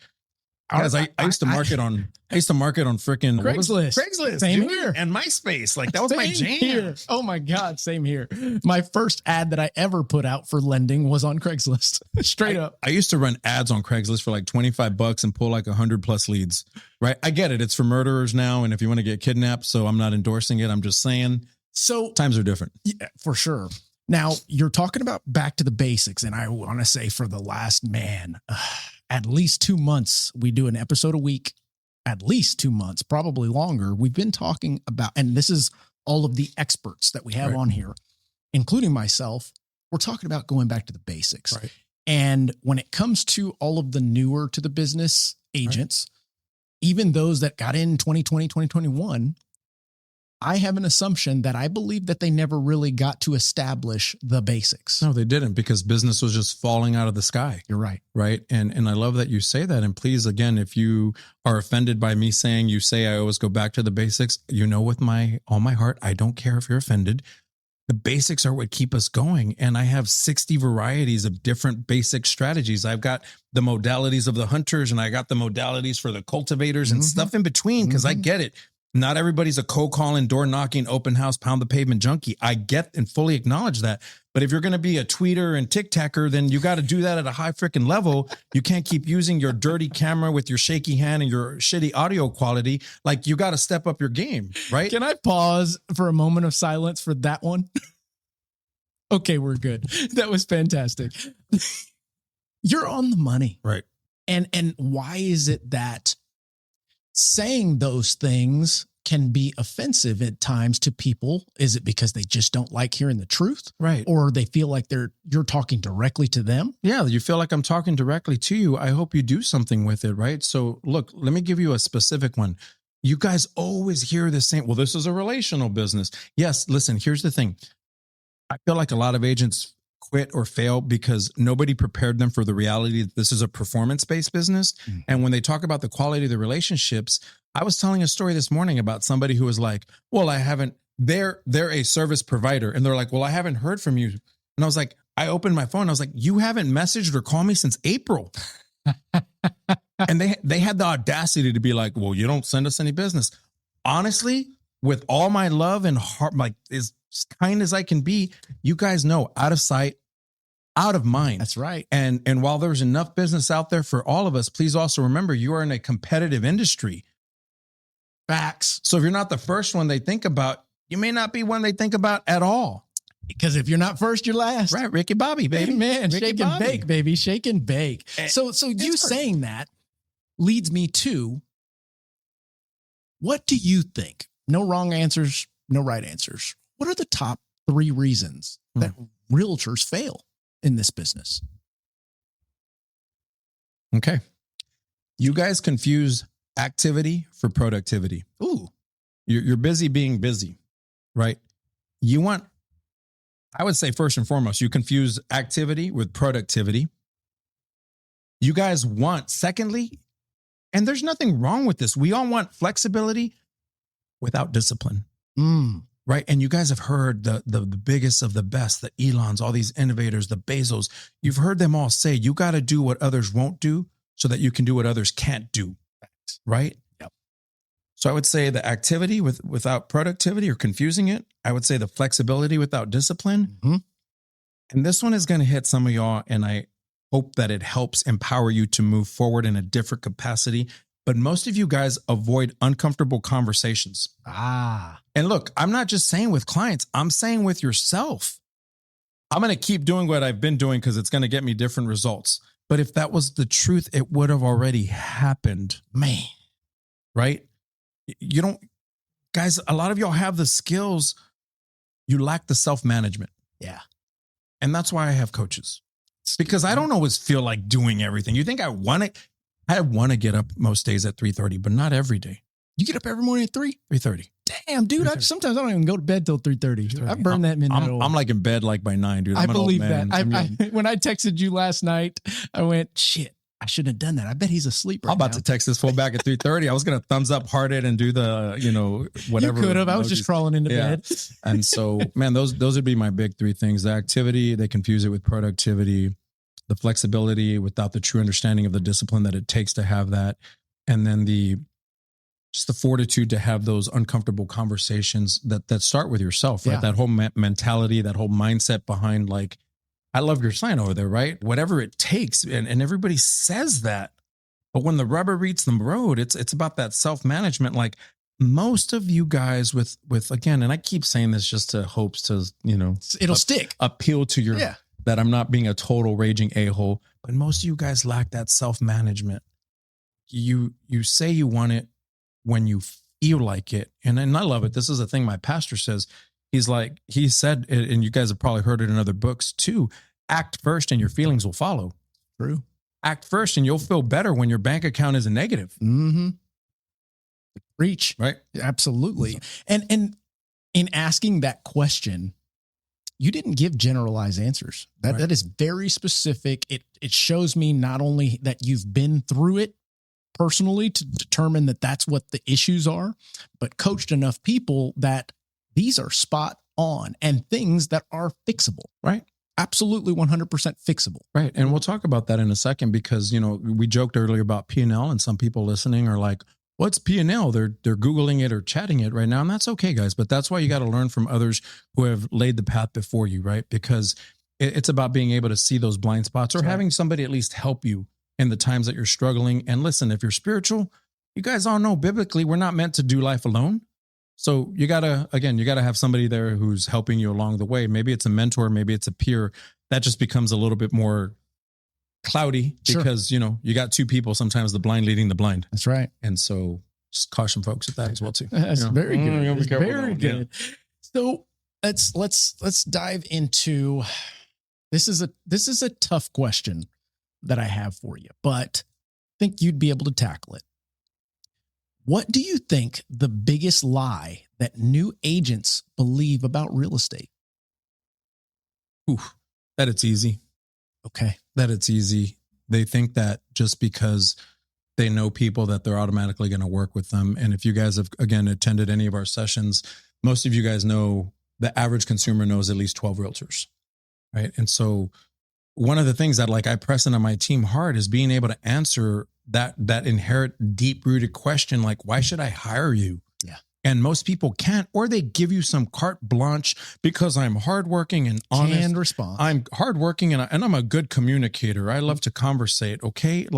guys, I used to market on freaking Craigslist. Same here. And MySpace. Like that was my jam. Here. Oh my God. Same here. My first ad that I ever put out for lending was on Craigslist. Straight up. I used to run ads on Craigslist for like $25 and pull like 100 plus leads, right? I get it. It's for murderers now. And if you want to get kidnapped, so I'm not endorsing it. I'm just saying. So times are different. Yeah, for sure. Now you're talking about back to the basics. And I want to say for the last, at least 2 months, we do an episode a week, at least 2 months, probably longer. We've been talking about, and this is all of the experts that we have on here, including myself. We're talking about going back to the basics. Right. And when it comes to all of the newer to the business agents, even those that got in 2020, 2021, I have an assumption that I believe that they never really got to establish the basics. No, they didn't, because business was just falling out of the sky. You're right. Right. And I love that you say that. And please, again, if you are offended by me saying you say I always go back to the basics, you know, with all my heart, I don't care if you're offended. The basics are what keep us going. And I have 60 varieties of different basic strategies. I've got the modalities of the hunters and I got the modalities for the cultivators and stuff in between, because I get it. Not everybody's a cold calling, door knocking, open house, pound the pavement junkie. I get and fully acknowledge that. But if you're going to be a tweeter and tic-tacker, then you got to do that at a high freaking level. You can't keep using your dirty camera with your shaky hand and your shitty audio quality. Like, you got to step up your game, right? Can I pause for a moment of silence for that one? Okay, we're good. That was fantastic. You're on the money. Right. And why is it that saying those things can be offensive at times to people? Is it because they just don't like hearing the truth? Right. Or they feel like you're talking directly to them? Yeah, you feel like I'm talking directly to you. I hope you do something with it, right? So look, let me give you a specific one. You guys always hear the same, well, this is a relational business. Yes, listen, here's the thing. I feel like a lot of agents quit or fail because nobody prepared them for the reality that this is a performance-based business. Mm-hmm. And when they talk about the quality of the relationships, I was telling a story this morning about somebody who was like, well, they're a service provider. And they're like, well, I haven't heard from you. And I was like, I opened my phone. I was like, you haven't messaged or called me since April. And they had the audacity to be like, well, you don't send us any business. Honestly, with all my love and heart, like as kind as I can be, you guys know, out of sight, out of mind. That's right. And while there's enough business out there for all of us, please also remember you are in a competitive industry. Facts. So if you're not the first one they think about, you may not be one they think about at all. Because if you're not first, you're last. Right. Ricky Bobby, baby. Man, shake and bake, baby. Shake and bake. So you saying that leads me to, what do you think? No wrong answers, no right answers. What are the top 3 reasons that realtors fail in this business? Okay. You guys confuse activity for productivity. Ooh. You're busy being busy, right? I would say first and foremost, you confuse activity with productivity. You guys want, secondly, and there's nothing wrong with this. We all want flexibility without discipline. Right. And you guys have heard the biggest of the best, the Elons, all these innovators, the Bezos. You've heard them all say, you got to do what others won't do so that you can do what others can't do. Right. Yep. So I would say the activity without productivity, or confusing it. I would say the flexibility without discipline. Mm-hmm. And this one is going to hit some of y'all. And I hope that it helps empower you to move forward in a different capacity. But most of you guys avoid uncomfortable conversations. And look, I'm not just saying with clients, I'm saying with yourself. I'm going to keep doing what I've been doing because it's going to get me different results. But if that was the truth, it would have already happened. Man. Right? You don't, guys, a lot of y'all have the skills. You lack the self-management. Yeah. And that's why I have coaches. Because I don't always feel like doing everything. You think I want to? I want to get up most days at 3:30, but not every day. You get up every morning at 3:30? Damn, dude. Sometimes I don't even go to bed till 3:30. I burn that midnight oil. I'm like in bed like by 9, dude. I believe that. When I texted you last night, I went, shit, I shouldn't have done that. I bet he's asleep right now. I'm about to text this fool back at 3:30. I was going to thumbs up, heart it, and do the, whatever. You could have. I was just crawling into bed. And so, man, those would be my big 3 things. The activity, they confuse it with productivity. The flexibility without the true understanding of the discipline that it takes to have that. And then just the fortitude to have those uncomfortable conversations that start with yourself, right? Yeah. That whole mentality, that whole mindset behind, like, I love your sign over there, right? Whatever it takes. And everybody says that. But when the rubber meets the road, it's about that self-management. Like, most of you guys with again, and I keep saying this just to hopes to, it'll stick. Appeal to your, that I'm not being a total raging a-hole, but most of you guys lack that self-management. You say you want it when you feel like it. And I love it. This is a thing my pastor says. He said, and you guys have probably heard it in other books too, act first and your feelings will follow. True. Act first and you'll feel better when your bank account is a negative. Mm-hmm. Reach. Right. Absolutely. And in asking that question, you didn't give generalized answers. That is very specific. It shows me not only that you've been through it personally to determine that that's what the issues are, but coached enough people that these are spot on and things that are fixable. Right. Absolutely 100% fixable. Right. And we'll talk about that in a second because, we joked earlier about P&L and some people listening are like, What's P&L? They're Googling it or chatting it right now. And that's okay, guys. But that's why you got to learn from others who have laid the path before you, right? Because it's about being able to see those blind spots, or having somebody at least help you in the times that you're struggling. And listen, if you're spiritual, you guys all know biblically, we're not meant to do life alone. So you gotta have somebody there who's helping you along the way. Maybe it's a mentor, maybe it's a peer. That just becomes a little bit more cloudy because, you got two people, sometimes the blind leading the blind. That's right. And so just caution folks with that as well too. That's very good. Be careful very good. Yeah. So let's dive into, this is a tough question that I have for you, but I think you'd be able to tackle it. What do you think the biggest lie that new agents believe about real estate? That it's easy. Okay. That it's easy. They think that just because they know people that they're automatically going to work with them. And if you guys have, again, attended any of our sessions, most of you guys know the average consumer knows at least 12 realtors, right? And so one of the things that I press into my team hard is being able to answer that inherent deep rooted question, like, why should I hire you? Yeah. And most people can't, or they give you some carte blanche because I'm hardworking and honest. Canned response. I'm hardworking and I'm a good communicator. I love to conversate. Okay.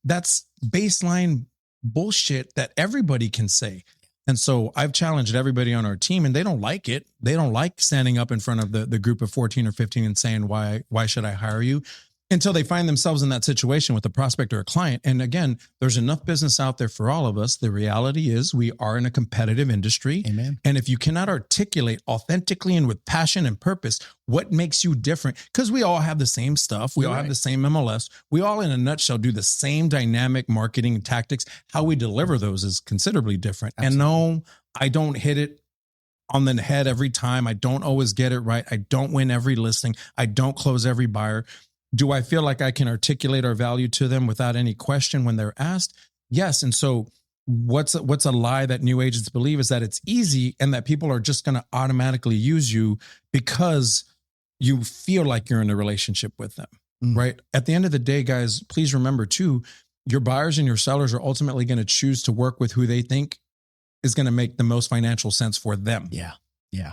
That's baseline bullshit that everybody can say. And so I've challenged everybody on our team, and they don't like it. They don't like standing up in front of the group of 14 or 15 and saying, why should I hire you? Until they find themselves in that situation with a prospect or a client. And again, there's enough business out there for all of us. The reality is we are in a competitive industry. Amen. And if you cannot articulate authentically and with passion and purpose what makes you different, because we all have the same stuff. We all have the same MLS. We all, in a nutshell, do the same dynamic marketing tactics. How we deliver those is considerably different. Absolutely. And no, I don't hit it on the head every time. I don't always get it right. I don't win every listing. I don't close every buyer. Do I feel like I can articulate our value to them without any question when they're asked? Yes. And so what's a lie that new agents believe is that it's easy and that people are just going to automatically use you because you feel like you're in a relationship with them, right? At the end of the day, guys, please remember too, your buyers and your sellers are ultimately going to choose to work with who they think is going to make the most financial sense for them. Yeah. Yeah.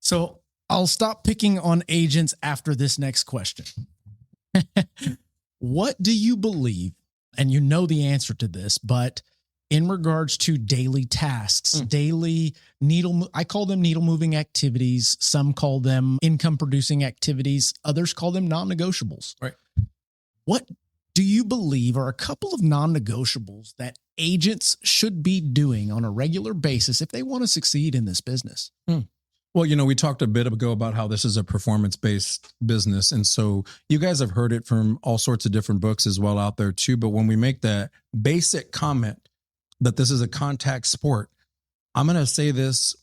So I'll stop picking on agents after this next question. What do you believe, and you know the answer to this, but in regards to daily tasks, daily I call them needle moving activities. Some call them income producing activities. Others call them non-negotiables. Right. What do you believe are a couple of non-negotiables that agents should be doing on a regular basis if they want to succeed in this business? Well, we talked a bit ago about how this is a performance-based business. And so you guys have heard it from all sorts of different books as well out there too. But when we make that basic comment that this is a contact sport, I'm going to say this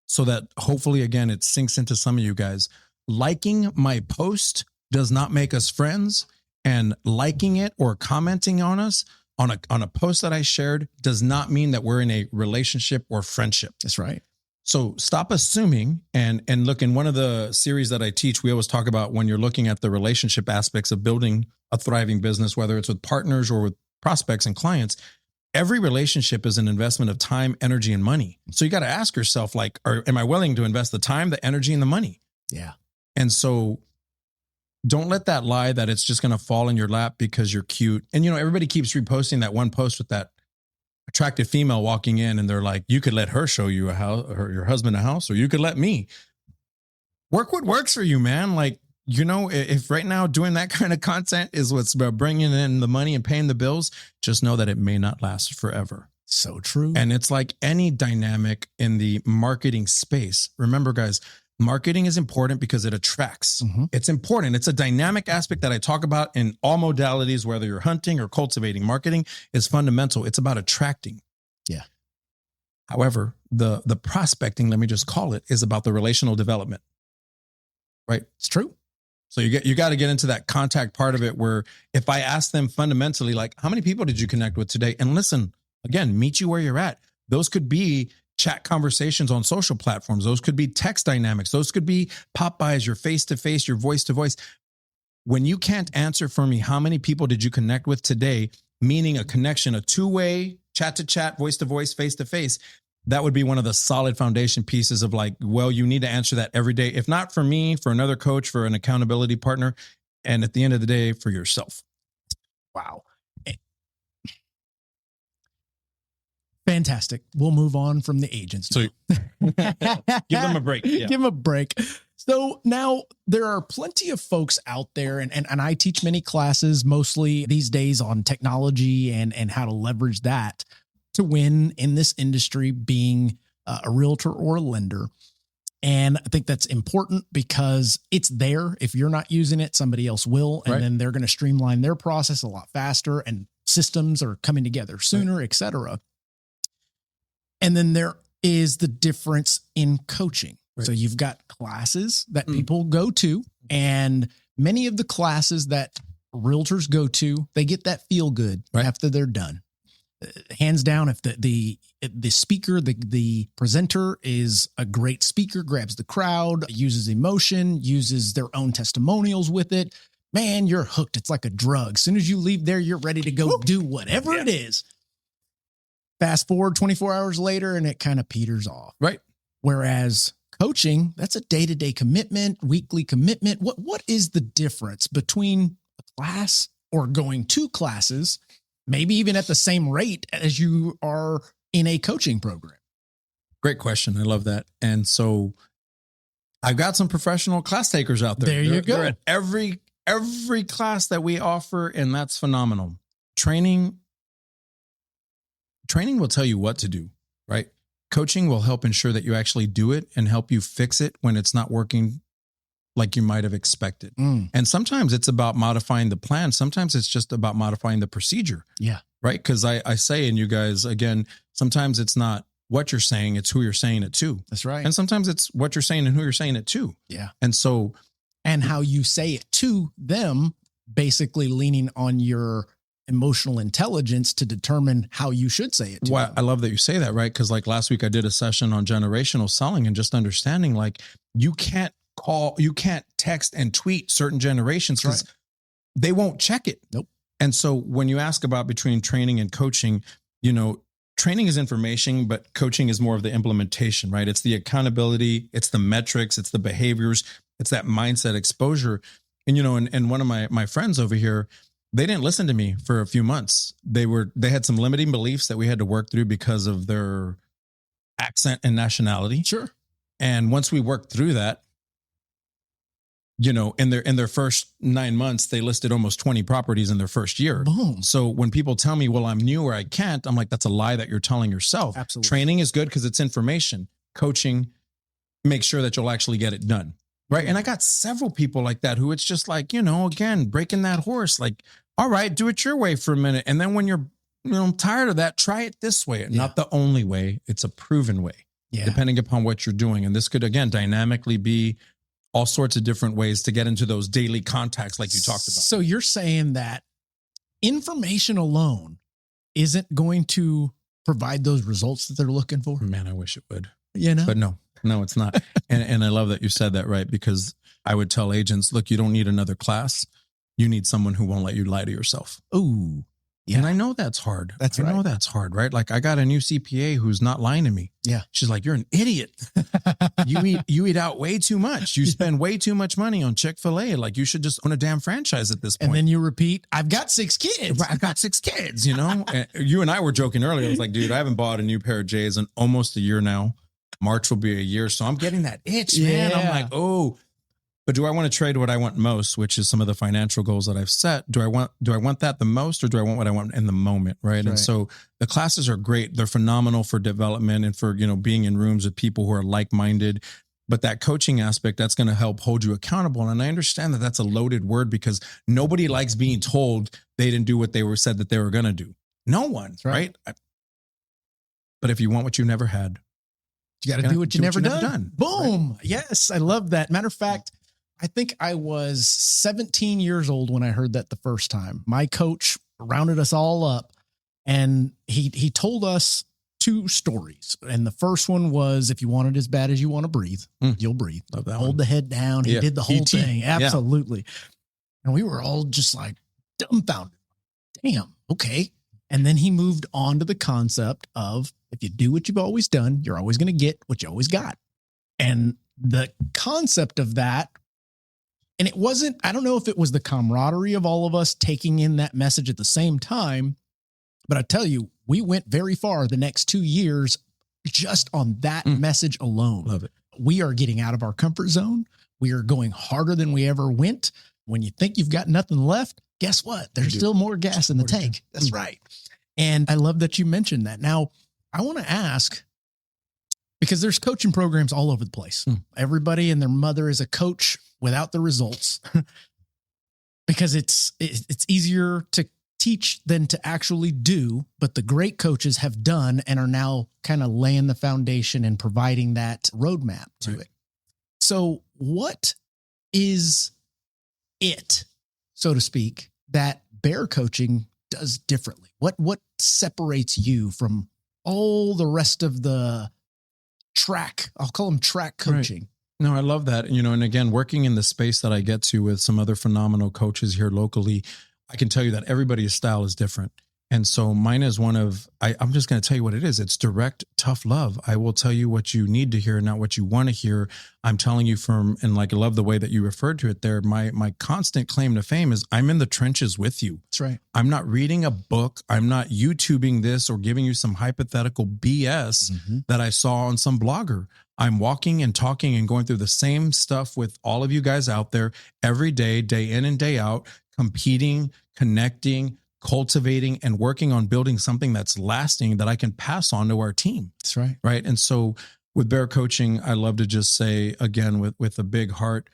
so that hopefully, again, it sinks into some of you guys. Liking my post does not make us friends, and liking it or commenting on us on a post that I shared does not mean that we're in a relationship or friendship. That's right. So stop assuming and look, in one of the series that I teach, we always talk about when you're looking at the relationship aspects of building a thriving business, whether it's with partners or with prospects and clients, every relationship is an investment of time, energy, and money. So you got to ask yourself, am I willing to invest the time, the energy, and the money? Yeah. And so don't let that lie that it's just going to fall in your lap because you're cute. And, everybody keeps reposting that one post with that attractive female walking in, and they're like, you could let her show you a house, or your husband a house, or you could let me. Work what works for you, man. If right now doing that kind of content is what's bringing in the money and paying the bills, just know that it may not last forever. So true. And it's like any dynamic in the marketing space. Remember, guys, marketing is important because it attracts. It's important. It's a dynamic aspect that I talk about in all modalities, whether you're hunting or cultivating. Marketing is fundamental. It's about attracting. Yeah. However, the prospecting, let me just call it, is about the relational development. Right? It's true. So you got to get into that contact part of it, where if I ask them fundamentally, how many people did you connect with today? And listen, again, meet you where you're at. Those could be chat conversations on social platforms. Those could be text dynamics. Those could be pop-bys, your face-to-face, your voice-to-voice. When you can't answer for me, how many people did you connect with today? Meaning a connection, a two-way chat to chat, voice to voice, face to face. That would be one of the solid foundation pieces of like, well, you need to answer that every day. If not for me, for another coach, for an accountability partner, and at the end of the day, for yourself. Wow. Fantastic. We'll move on from the agents. So give them a break. Yeah. Give them a break. So now there are plenty of folks out there, and I teach many classes mostly these days on technology and how to leverage that to win in this industry, being a realtor or a lender. And I think that's important because it's there. If you're not using it, somebody else will, and then they're going to streamline their process a lot faster, and systems are coming together sooner, et cetera. And then there is the difference in coaching. Right. So you've got classes that people go to, and many of the classes that realtors go to, they get that feel good after they're done. Hands down, if the speaker, the presenter is a great speaker, grabs the crowd, uses emotion, uses their own testimonials with it, man, you're hooked. It's like a drug. As soon as you leave there, you're ready to go do whatever it is. Fast forward 24 hours later, and it kind of peters off. Right. Whereas coaching, that's a day-to-day commitment, weekly commitment. What is the difference between a class or going to classes, maybe even at the same rate as you are in a coaching program? Great question. I love that. And so I've got some professional class takers out there. There you go. They're at every class that we offer, and that's phenomenal. Training will tell you what to do, right? Coaching will help ensure that you actually do it and help you fix it when it's not working like you might have expected. And sometimes it's about modifying the plan. Sometimes it's just about modifying the procedure. Yeah. Right. Because I say, and you guys, again, sometimes it's not what you're saying, it's who you're saying it to. That's right. And sometimes it's what you're saying and who you're saying it to. Yeah. And so. And how you say it to them, basically leaning on your emotional intelligence to determine how you should say it to them. I love that you say that, right? Because like last week I did a session on generational selling and just understanding like you can't text and tweet certain generations because they won't check it. Nope. And so when you ask about between training and coaching, training is information, but coaching is more of the implementation, right? It's the accountability, it's the metrics, it's the behaviors, it's that mindset exposure. And, and one of my friends over here, they didn't listen to me for a few months. They had some limiting beliefs that we had to work through because of their accent and nationality. Sure. And once we worked through that, in their first 9 months, they listed almost 20 properties in their first year. Boom. So when people tell me, well, I'm new or I can't, I'm like, that's a lie that you're telling yourself. Absolutely. Training is good because it's information. Coaching makes sure that you'll actually get it done. Right. And I got several people like that who it's just like, again, breaking that horse, like, all right, do it your way for a minute. And then when you're tired of that, try it this way. Not the only way. It's a proven way, depending upon what you're doing. And this could, again, dynamically be all sorts of different ways to get into those daily contacts like you talked about. So you're saying that information alone isn't going to provide those results that they're looking for? Man, I wish it would. But no, it's not. and I love that you said that, right? Because I would tell agents, look, you don't need another class. You need someone who won't let you lie to yourself. Ooh. Yeah. And I know that's hard. I know that's hard, right? Like I got a new CPA who's not lying to me. Yeah. She's like, you're an idiot. You eat out way too much. You spend way too much money on Chick-fil-A. Like you should just own a damn franchise at this point. And then you repeat, I've got 6 kids. I've got 6 kids, And you and I were joking earlier. I was like, dude, I haven't bought a new pair of J's in almost a year now. March will be a year. So I'm getting that itch, man. I'm like, oh, but do I want to trade what I want most, which is some of the financial goals that I've set? Do I want that the most, or do I want what I want in the moment? Right. And so the classes are great. They're phenomenal for development and for, being in rooms with people who are like-minded, but that coaching aspect, that's going to help hold you accountable. And I understand that that's a loaded word because nobody likes being told they didn't do what they said that they were going to do. No one. Right. But if you want what you never had, you got to do what you never done. Boom. Right? Yes. I love that. Matter of fact, I think I was 17 years old when I heard that the first time. My coach rounded us all up and he told us 2 stories. And the first one was, if you want it as bad as you want to breathe, you'll breathe. Love that. Hold the head down. He did the whole thing. Absolutely. And we were all just like dumbfounded. Damn. Okay. And then he moved on to the concept of if you do what you've always done, you're always going to get what you always got. And the concept of that, and it wasn't, I don't know if it was the camaraderie of all of us taking in that message at the same time, but I tell you, we went very far the next 2 years just on that message alone. Love it. We are getting out of our comfort zone. We are going harder than we ever went. When you think you've got nothing left, guess what? There's still more gas in the tank. That's right. And I love that you mentioned that. Now, I want to ask, because there's coaching programs all over the place. Everybody and their mother is a coach without the results because it's easier to teach than to actually do. But the great coaches have done and are now kind of laying the foundation and providing that roadmap to it. So what is it, so to speak, that bear coaching does differently? What separates you from all the rest of the track? I'll call them track coaching. Right. No, I love that. And again, working in the space that I get to with some other phenomenal coaches here locally, I can tell you that everybody's style is different. And so mine is one of, I'm just going to tell you what it is. It's direct, tough love. I will tell you what you need to hear, not what you want to hear. I'm telling you and I love the way that you referred to it there. My constant claim to fame is I'm in the trenches with you. That's right. I'm not reading a book. I'm not YouTubing this or giving you some hypothetical BS that I saw on some blogger. I'm walking and talking and going through the same stuff with all of you guys out there every day, day in and day out, competing, connecting, cultivating, and working on building something that's lasting that I can pass on to our team. That's right. Right. And so with bear coaching, I love to just say again, with a big heart,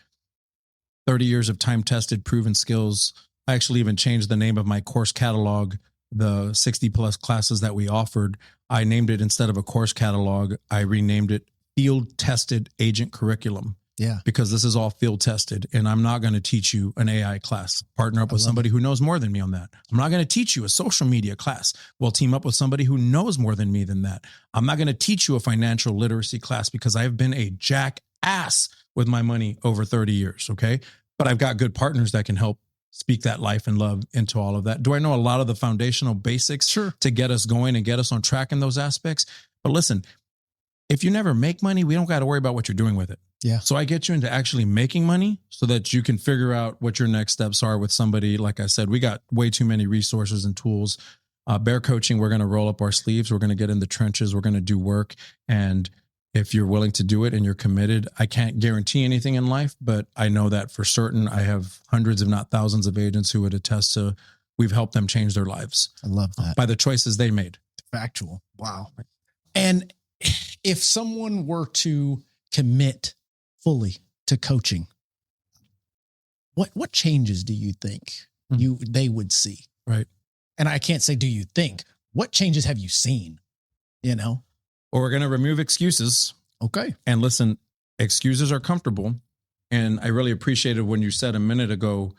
30 years of time tested, proven skills. I actually even changed the name of my course catalog, the 60 plus classes that we offered. I named it, instead of a course catalog, I renamed it Field Tested Agent Curriculum. Yeah. Because this is all field tested, and I'm not going to teach you an AI class. Partner up with somebody who knows more than me on that. I'm not going to teach you a social media class. We'll team up with somebody who knows more than me than that. I'm not going to teach you a financial literacy class because I've been a jackass with my money over 30 years. Okay. But I've got good partners that can help speak that life and love into all of that. Do I know a lot of the foundational basics to get us going and get us on track in those aspects? But listen, if you never make money, we don't got to worry about what you're doing with it. Yeah. So I get you into actually making money so that you can figure out what your next steps are with somebody. Like I said, we got way too many resources and tools. Bear coaching, we're going to roll up our sleeves. We're going to get in the trenches. We're going to do work. And if you're willing to do it and you're committed, I can't guarantee anything in life, but I know that for certain. I have hundreds, if not thousands of agents who would attest to we've helped them change their lives. I love that. By the choices they made. Factual. Wow. And if someone were to commit fully to coaching, what changes do you think they would see? Right. And I can't say, do you think, what changes have you seen? Or we're going to remove excuses. Okay. And listen, excuses are comfortable. And I really appreciated when you said a minute ago,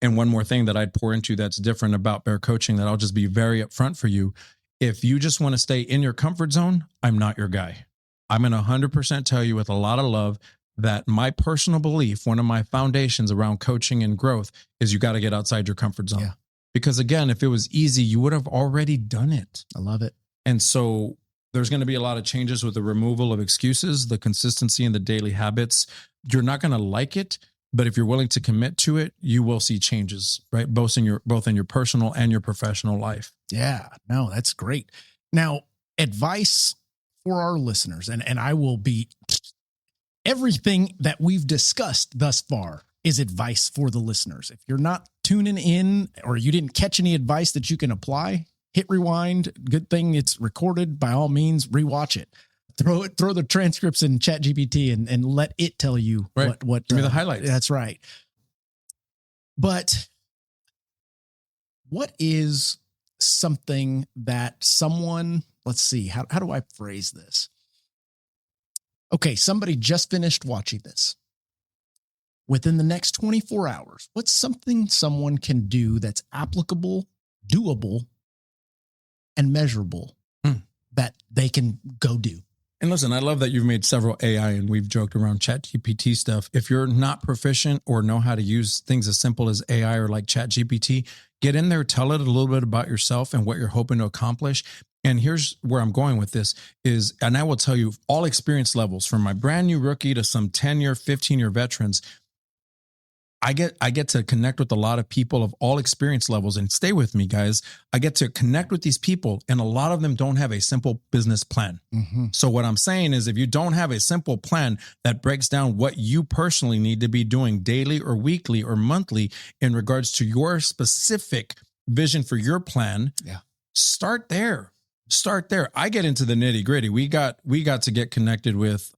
and one more thing that I'd pour into that's different about bear coaching, that I'll just be very upfront for you. If you just want to stay in your comfort zone, I'm not your guy. I'm going to 100% tell you with a lot of love that my personal belief, one of my foundations around coaching and growth, is you got to get outside your comfort zone. Yeah. Because again, if it was easy, you would have already done it. I love it. And so there's going to be a lot of changes with the removal of excuses, the consistency in the daily habits. You're not going to like it, but if you're willing to commit to it, you will see changes, right? Both in your personal and your professional life. Yeah, no, that's great. Now, advice for our listeners, and I will be, everything that we've discussed thus far is advice for the listeners. If you're not tuning in or you didn't catch any advice that you can apply, hit rewind. Good thing it's recorded. By all means, rewatch it. Throw the transcripts in ChatGPT and let it tell you what give me the highlights. That's right. But what is something that someone, let's see, how do I phrase this? Okay, somebody just finished watching this. Within the next 24 hours, what's something someone can do that's applicable, doable, and measurable that they can go do? And listen, I love that you've made several AI, and we've joked around ChatGPT stuff. If you're not proficient or know how to use things as simple as AI or like ChatGPT, Get in there, tell it a little bit about yourself and what you're hoping to accomplish. And here's where I'm going with this is, and I will tell you all experience levels from my brand new rookie to some 10-year, 15-year veterans. I get to connect with a lot of people of all experience levels, and stay with me, guys. I get to connect with these people, and a lot of them don't have a simple business plan. Mm-hmm. So what I'm saying is, if you don't have a simple plan that breaks down what you personally need to be doing daily or weekly or monthly in regards to your specific vision for your plan, start there. Start there. I get into the nitty gritty. We got to get connected with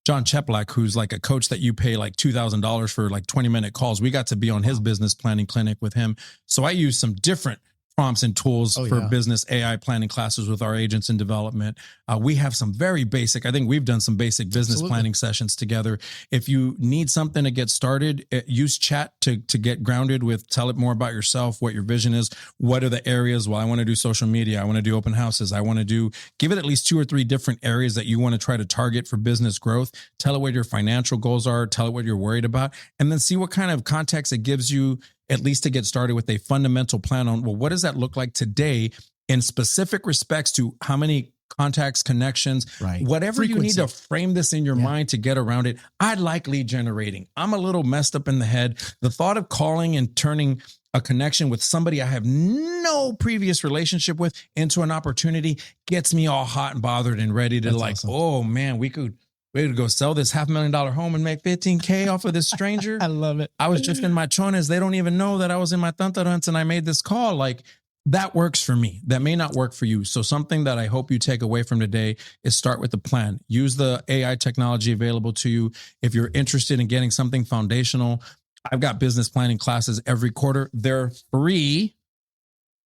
John Cheplak, who's like a coach that you pay like $2,000 for like 20-minute calls. We got to be on his business planning clinic with him. So I use some different prompts and tools for business AI planning classes with our agents in development. We have some very basic, I think we've done some basic business planning sessions together. If you need something to get started, use chat to get grounded with, tell it more about yourself, what your vision is. What are the areas? Well, I want to do social media. I want to do open houses. I want to give it at least 2 or 3 different areas that you want to try to target for business growth. Tell it what your financial goals are. Tell it what you're worried about, and then see what kind of context it gives you, at least to get started with a fundamental plan on, well, what does that look like today in specific respects to how many contacts, connections, whatever you need to frame this in your mind to get around it. I like lead generating. I'm a little messed up in the head. The thought of calling and turning a connection with somebody I have no previous relationship with into an opportunity gets me all hot and bothered and ready to awesome. Oh man, we could go sell this $500,000 home and make $15K off of this stranger. I love it. I was just in my chones. They don't even know that I was in my tantarans and I made this call. Like, that works for me. That may not work for you. So something that I hope you take away from today is start with the plan. Use the AI technology available to you. If you're interested in getting something foundational, I've got business planning classes every quarter. They're free.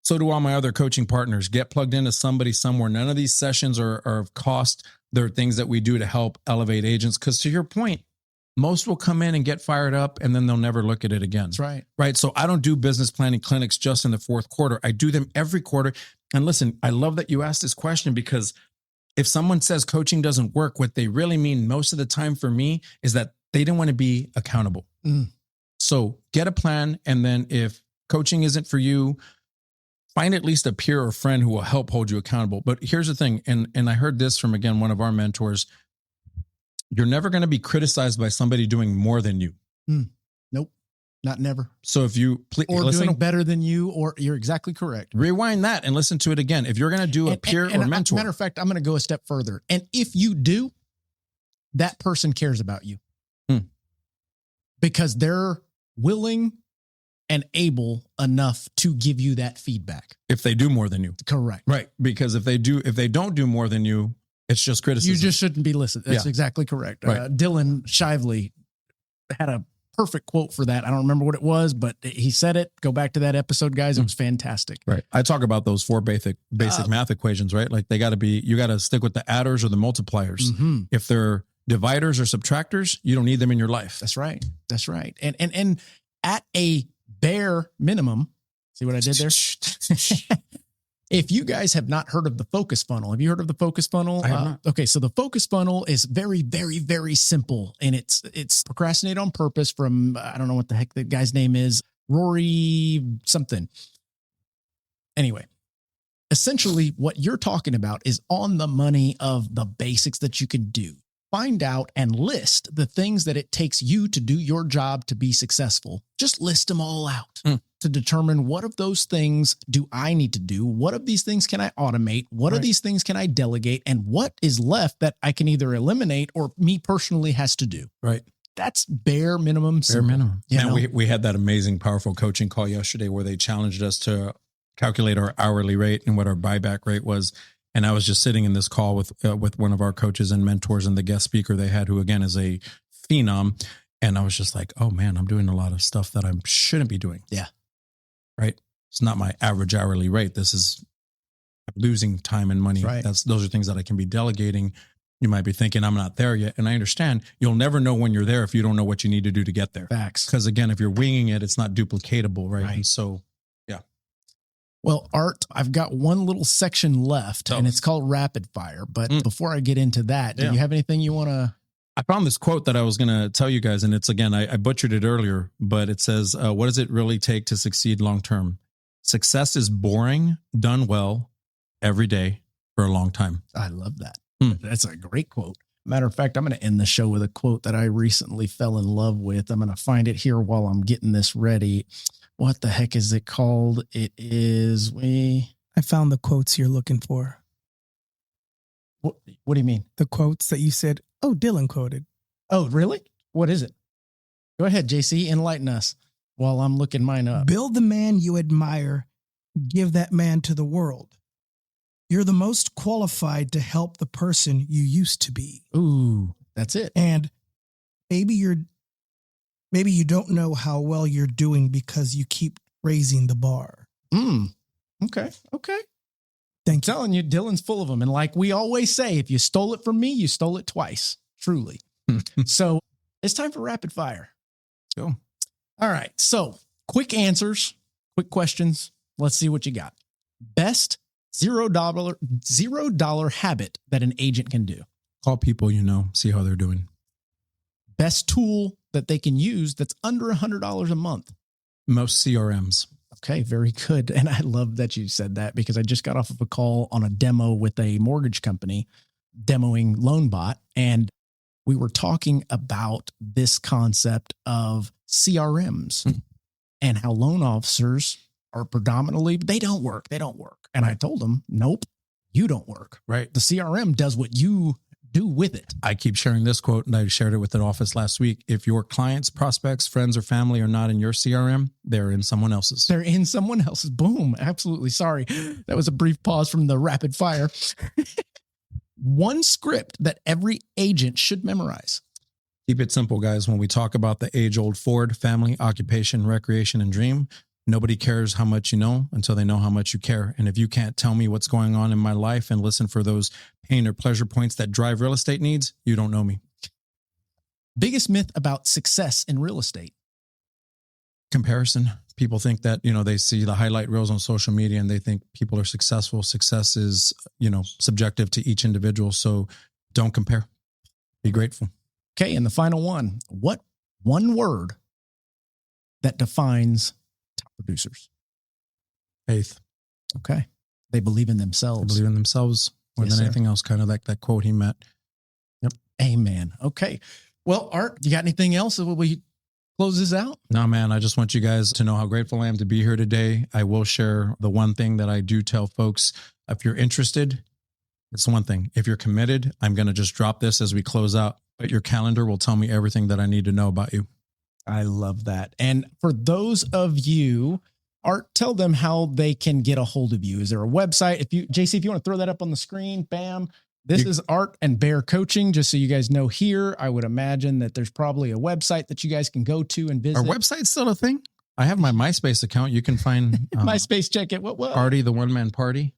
So do all my other coaching partners. Get plugged into somebody somewhere. None of these sessions are of cost. They're things that we do to help elevate agents. Because to your point, most will come in and get fired up and then they'll never look at it again. That's right. Right. So I don't do business planning clinics just in the fourth quarter. I do them every quarter. And listen, I love that you asked this question, because if someone says coaching doesn't work, what they really mean most of the time for me is that they didn't want to be accountable. So get a plan. And then if coaching isn't for you, find at least a peer or friend who will help hold you accountable. But here's the thing. And I heard this from, again, one of our mentors. You're never going to be criticized by somebody doing more than you. Nope. Not never. So if you doing better than you, or you're exactly correct. Rewind that and listen to it again. If you're going to do a peer or mentor. Matter of fact, I'm going to go a step further. And if you do, that person cares about you because they're willing and able enough to give you that feedback. If they do more than you. Correct. Right. Because if they don't do more than you, it's just criticism. You just shouldn't be listening. That's exactly correct. Right. Dylan Shively had a perfect quote for that. I don't remember what it was, but he said it. Go back to that episode, guys. It was fantastic. Right. I talk about those 4 basic math equations, right? Like you got to stick with the adders or the multipliers. If they're dividers or subtractors, you don't need them in your life. That's right. That's right. And at a bare minimum, see what I did there? If you guys have not heard of the focus funnel, have you heard of the focus funnel? I have not. Okay. So the focus funnel is very, very, very simple. And it's procrastinate on purpose from, I don't know what the heck the guy's name is, Rory something. Anyway, essentially what you're talking about is on the money of the basics that you can do. Find out and list the things that it takes you to do your job to be successful. Just list them all out to determine what of those things do I need to do? What of these things can I automate? What of these things can I delegate? And what is left that I can either eliminate or me personally has to do? Right. That's bare minimum. Bare minimum. Now we had that amazing, powerful coaching call yesterday where they challenged us to calculate our hourly rate and what our buyback rate was. And I was just sitting in this call with one of our coaches and mentors and the guest speaker they had, who again is a phenom. And I was just like, oh man, I'm doing a lot of stuff that I shouldn't be doing. Yeah. Right. It's not my average hourly rate. This is losing time and money. Right. Those are things that I can be delegating. You might be thinking I'm not there yet. And I understand you'll never know when you're there if you don't know what you need to do to get there. Facts. Because again, if you're winging it, it's not duplicatable. Right. And so, yeah. Well, Art, I've got one little section left and it's called rapid fire. But before I get into that, do you have anything you want to? I found this quote that I was going to tell you guys. And it's, again, I butchered it earlier, but it says, what does it really take to succeed long-term? Success is boring, done well, every day for a long time. I love that. That's a great quote. Matter of fact, I'm going to end the show with a quote that I recently fell in love with. I'm going to find it here while I'm getting this ready. What the heck is it called? It is I found the quotes you're looking for. What do you mean? The quotes that you said, oh, Dylan quoted. Oh, really? What is it? Go ahead, JC, enlighten us while I'm looking mine up. Build the man you admire. Give that man to the world. You're the most qualified to help the person you used to be. Ooh, that's it. And maybe you don't know how well you're doing because you keep raising the bar. Okay. I'm telling you, Dylan's full of them. And like we always say, if you stole it from me, you stole it twice. Truly. So it's time for rapid fire. Go. All right. So quick answers, quick questions. Let's see what you got. Best $0 habit that an agent can do. Call people you know, see how they're doing. Best tool that they can use that's under $100 a month. Most CRMs. Okay, very good. And I love that you said that because I just got off of a call on a demo with a mortgage company demoing LoanBot. And we were talking about this concept of CRMs and how loan officers are predominantly, they don't work. And I told them, nope, you don't work. Right. The CRM does what you do with it. I keep sharing this quote, and I shared it with the office last week. If your clients, prospects, friends, or family are not in your CRM, they're in someone else's. They're in someone else's. Boom. Absolutely. Sorry. That was a brief pause from the rapid fire. One script that every agent should memorize. Keep it simple, guys. When we talk about the age-old Ford, family, occupation, recreation, and dream, nobody cares how much you know until they know how much you care. And if you can't tell me what's going on in my life and listen for those pain or pleasure points that drive real estate needs, you don't know me. Biggest myth about success in real estate. Comparison. People think that, they see the highlight reels on social media and they think people are successful. Success is, subjective to each individual. So don't compare. Be grateful. Okay. And the final one, what one word that defines top producers? Faith. Okay. They believe in themselves. They believe in themselves more than anything else. Kind of like that quote he met. Yep. Amen. Okay. Well, Art, you got anything else? Will we close this out? No, man. I just want you guys to know how grateful I am to be here today. I will share the one thing that I do tell folks. If you're interested, it's one thing. If you're committed, I'm going to just drop this as we close out, but your calendar will tell me everything that I need to know about you. I love that. And for those of you, Art, tell them how they can get a hold of you. Is there a website? JC, if you want to throw that up on the screen, bam. This is Art and Bear Coaching. Just so you guys know here, I would imagine that there's probably a website that you guys can go to and visit. Our website's still a thing. I have my MySpace account. You can find MySpace. Check it. What? Party, the one man party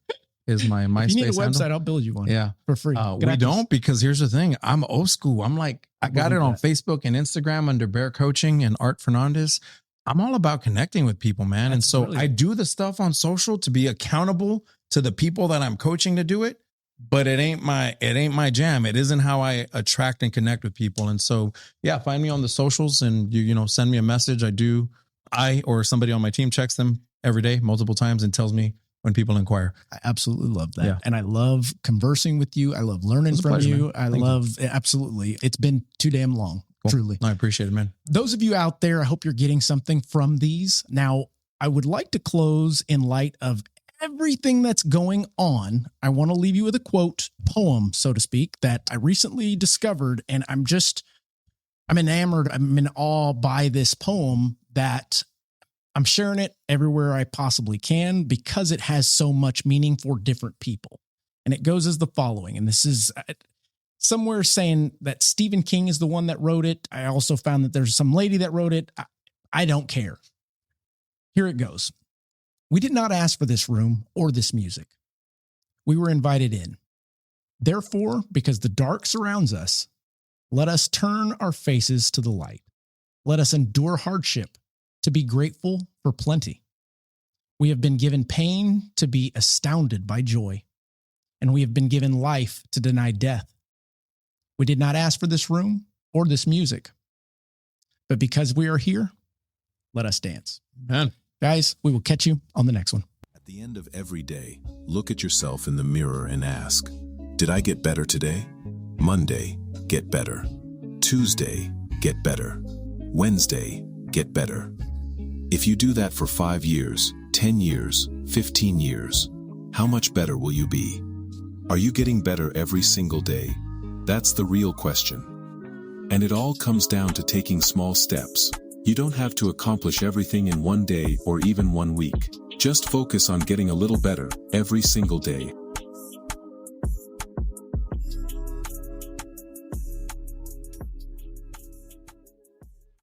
is my MySpace. If you need a website, handle. I'll build you one. Yeah, for free. We don't, because here's the thing. I'm old school. I'm like, I got it on Facebook and Instagram under Bear Coaching and Art Fernandez. I'm all about connecting with people, man. And so I do the stuff on social to be accountable to the people that I'm coaching to do it. But it ain't my jam. It isn't how I attract and connect with people. And so, yeah, find me on the socials and send me a message. I or somebody on my team checks them every day, multiple times, and tells me when people inquire. I absolutely love that. Yeah. And I love conversing with you. I love learning from pleasure, you. man. Absolutely. It's been too damn long. Cool. Truly. I appreciate it, man. Those of you out there, I hope you're getting something from these. Now, I would like to close in light of everything that's going on. I want to leave you with a poem, so to speak, that I recently discovered. And I'm enamored. I'm in awe by this poem that I'm sharing it everywhere I possibly can because it has so much meaning for different people. And it goes as the following. And this is somewhere saying that Stephen King is the one that wrote it. I also found that there's some lady that wrote it. I don't care. Here it goes. We did not ask for this room or this music. We were invited in. Therefore, because the dark surrounds us, let us turn our faces to the light. Let us endure hardship to be grateful for plenty. We have been given pain to be astounded by joy, and we have been given life to deny death. We did not ask for this room or this music, but because we are here, let us dance. Man. Guys, we will catch you on the next one. At the end of every day, look at yourself in the mirror and ask, did I get better today? Monday, get better. Tuesday, get better. Wednesday, get better. If you do that for 5 years, 10 years, 15 years, how much better will you be? Are you getting better every single day? That's the real question. And it all comes down to taking small steps. You don't have to accomplish everything in one day or even 1 week. Just focus on getting a little better every single day.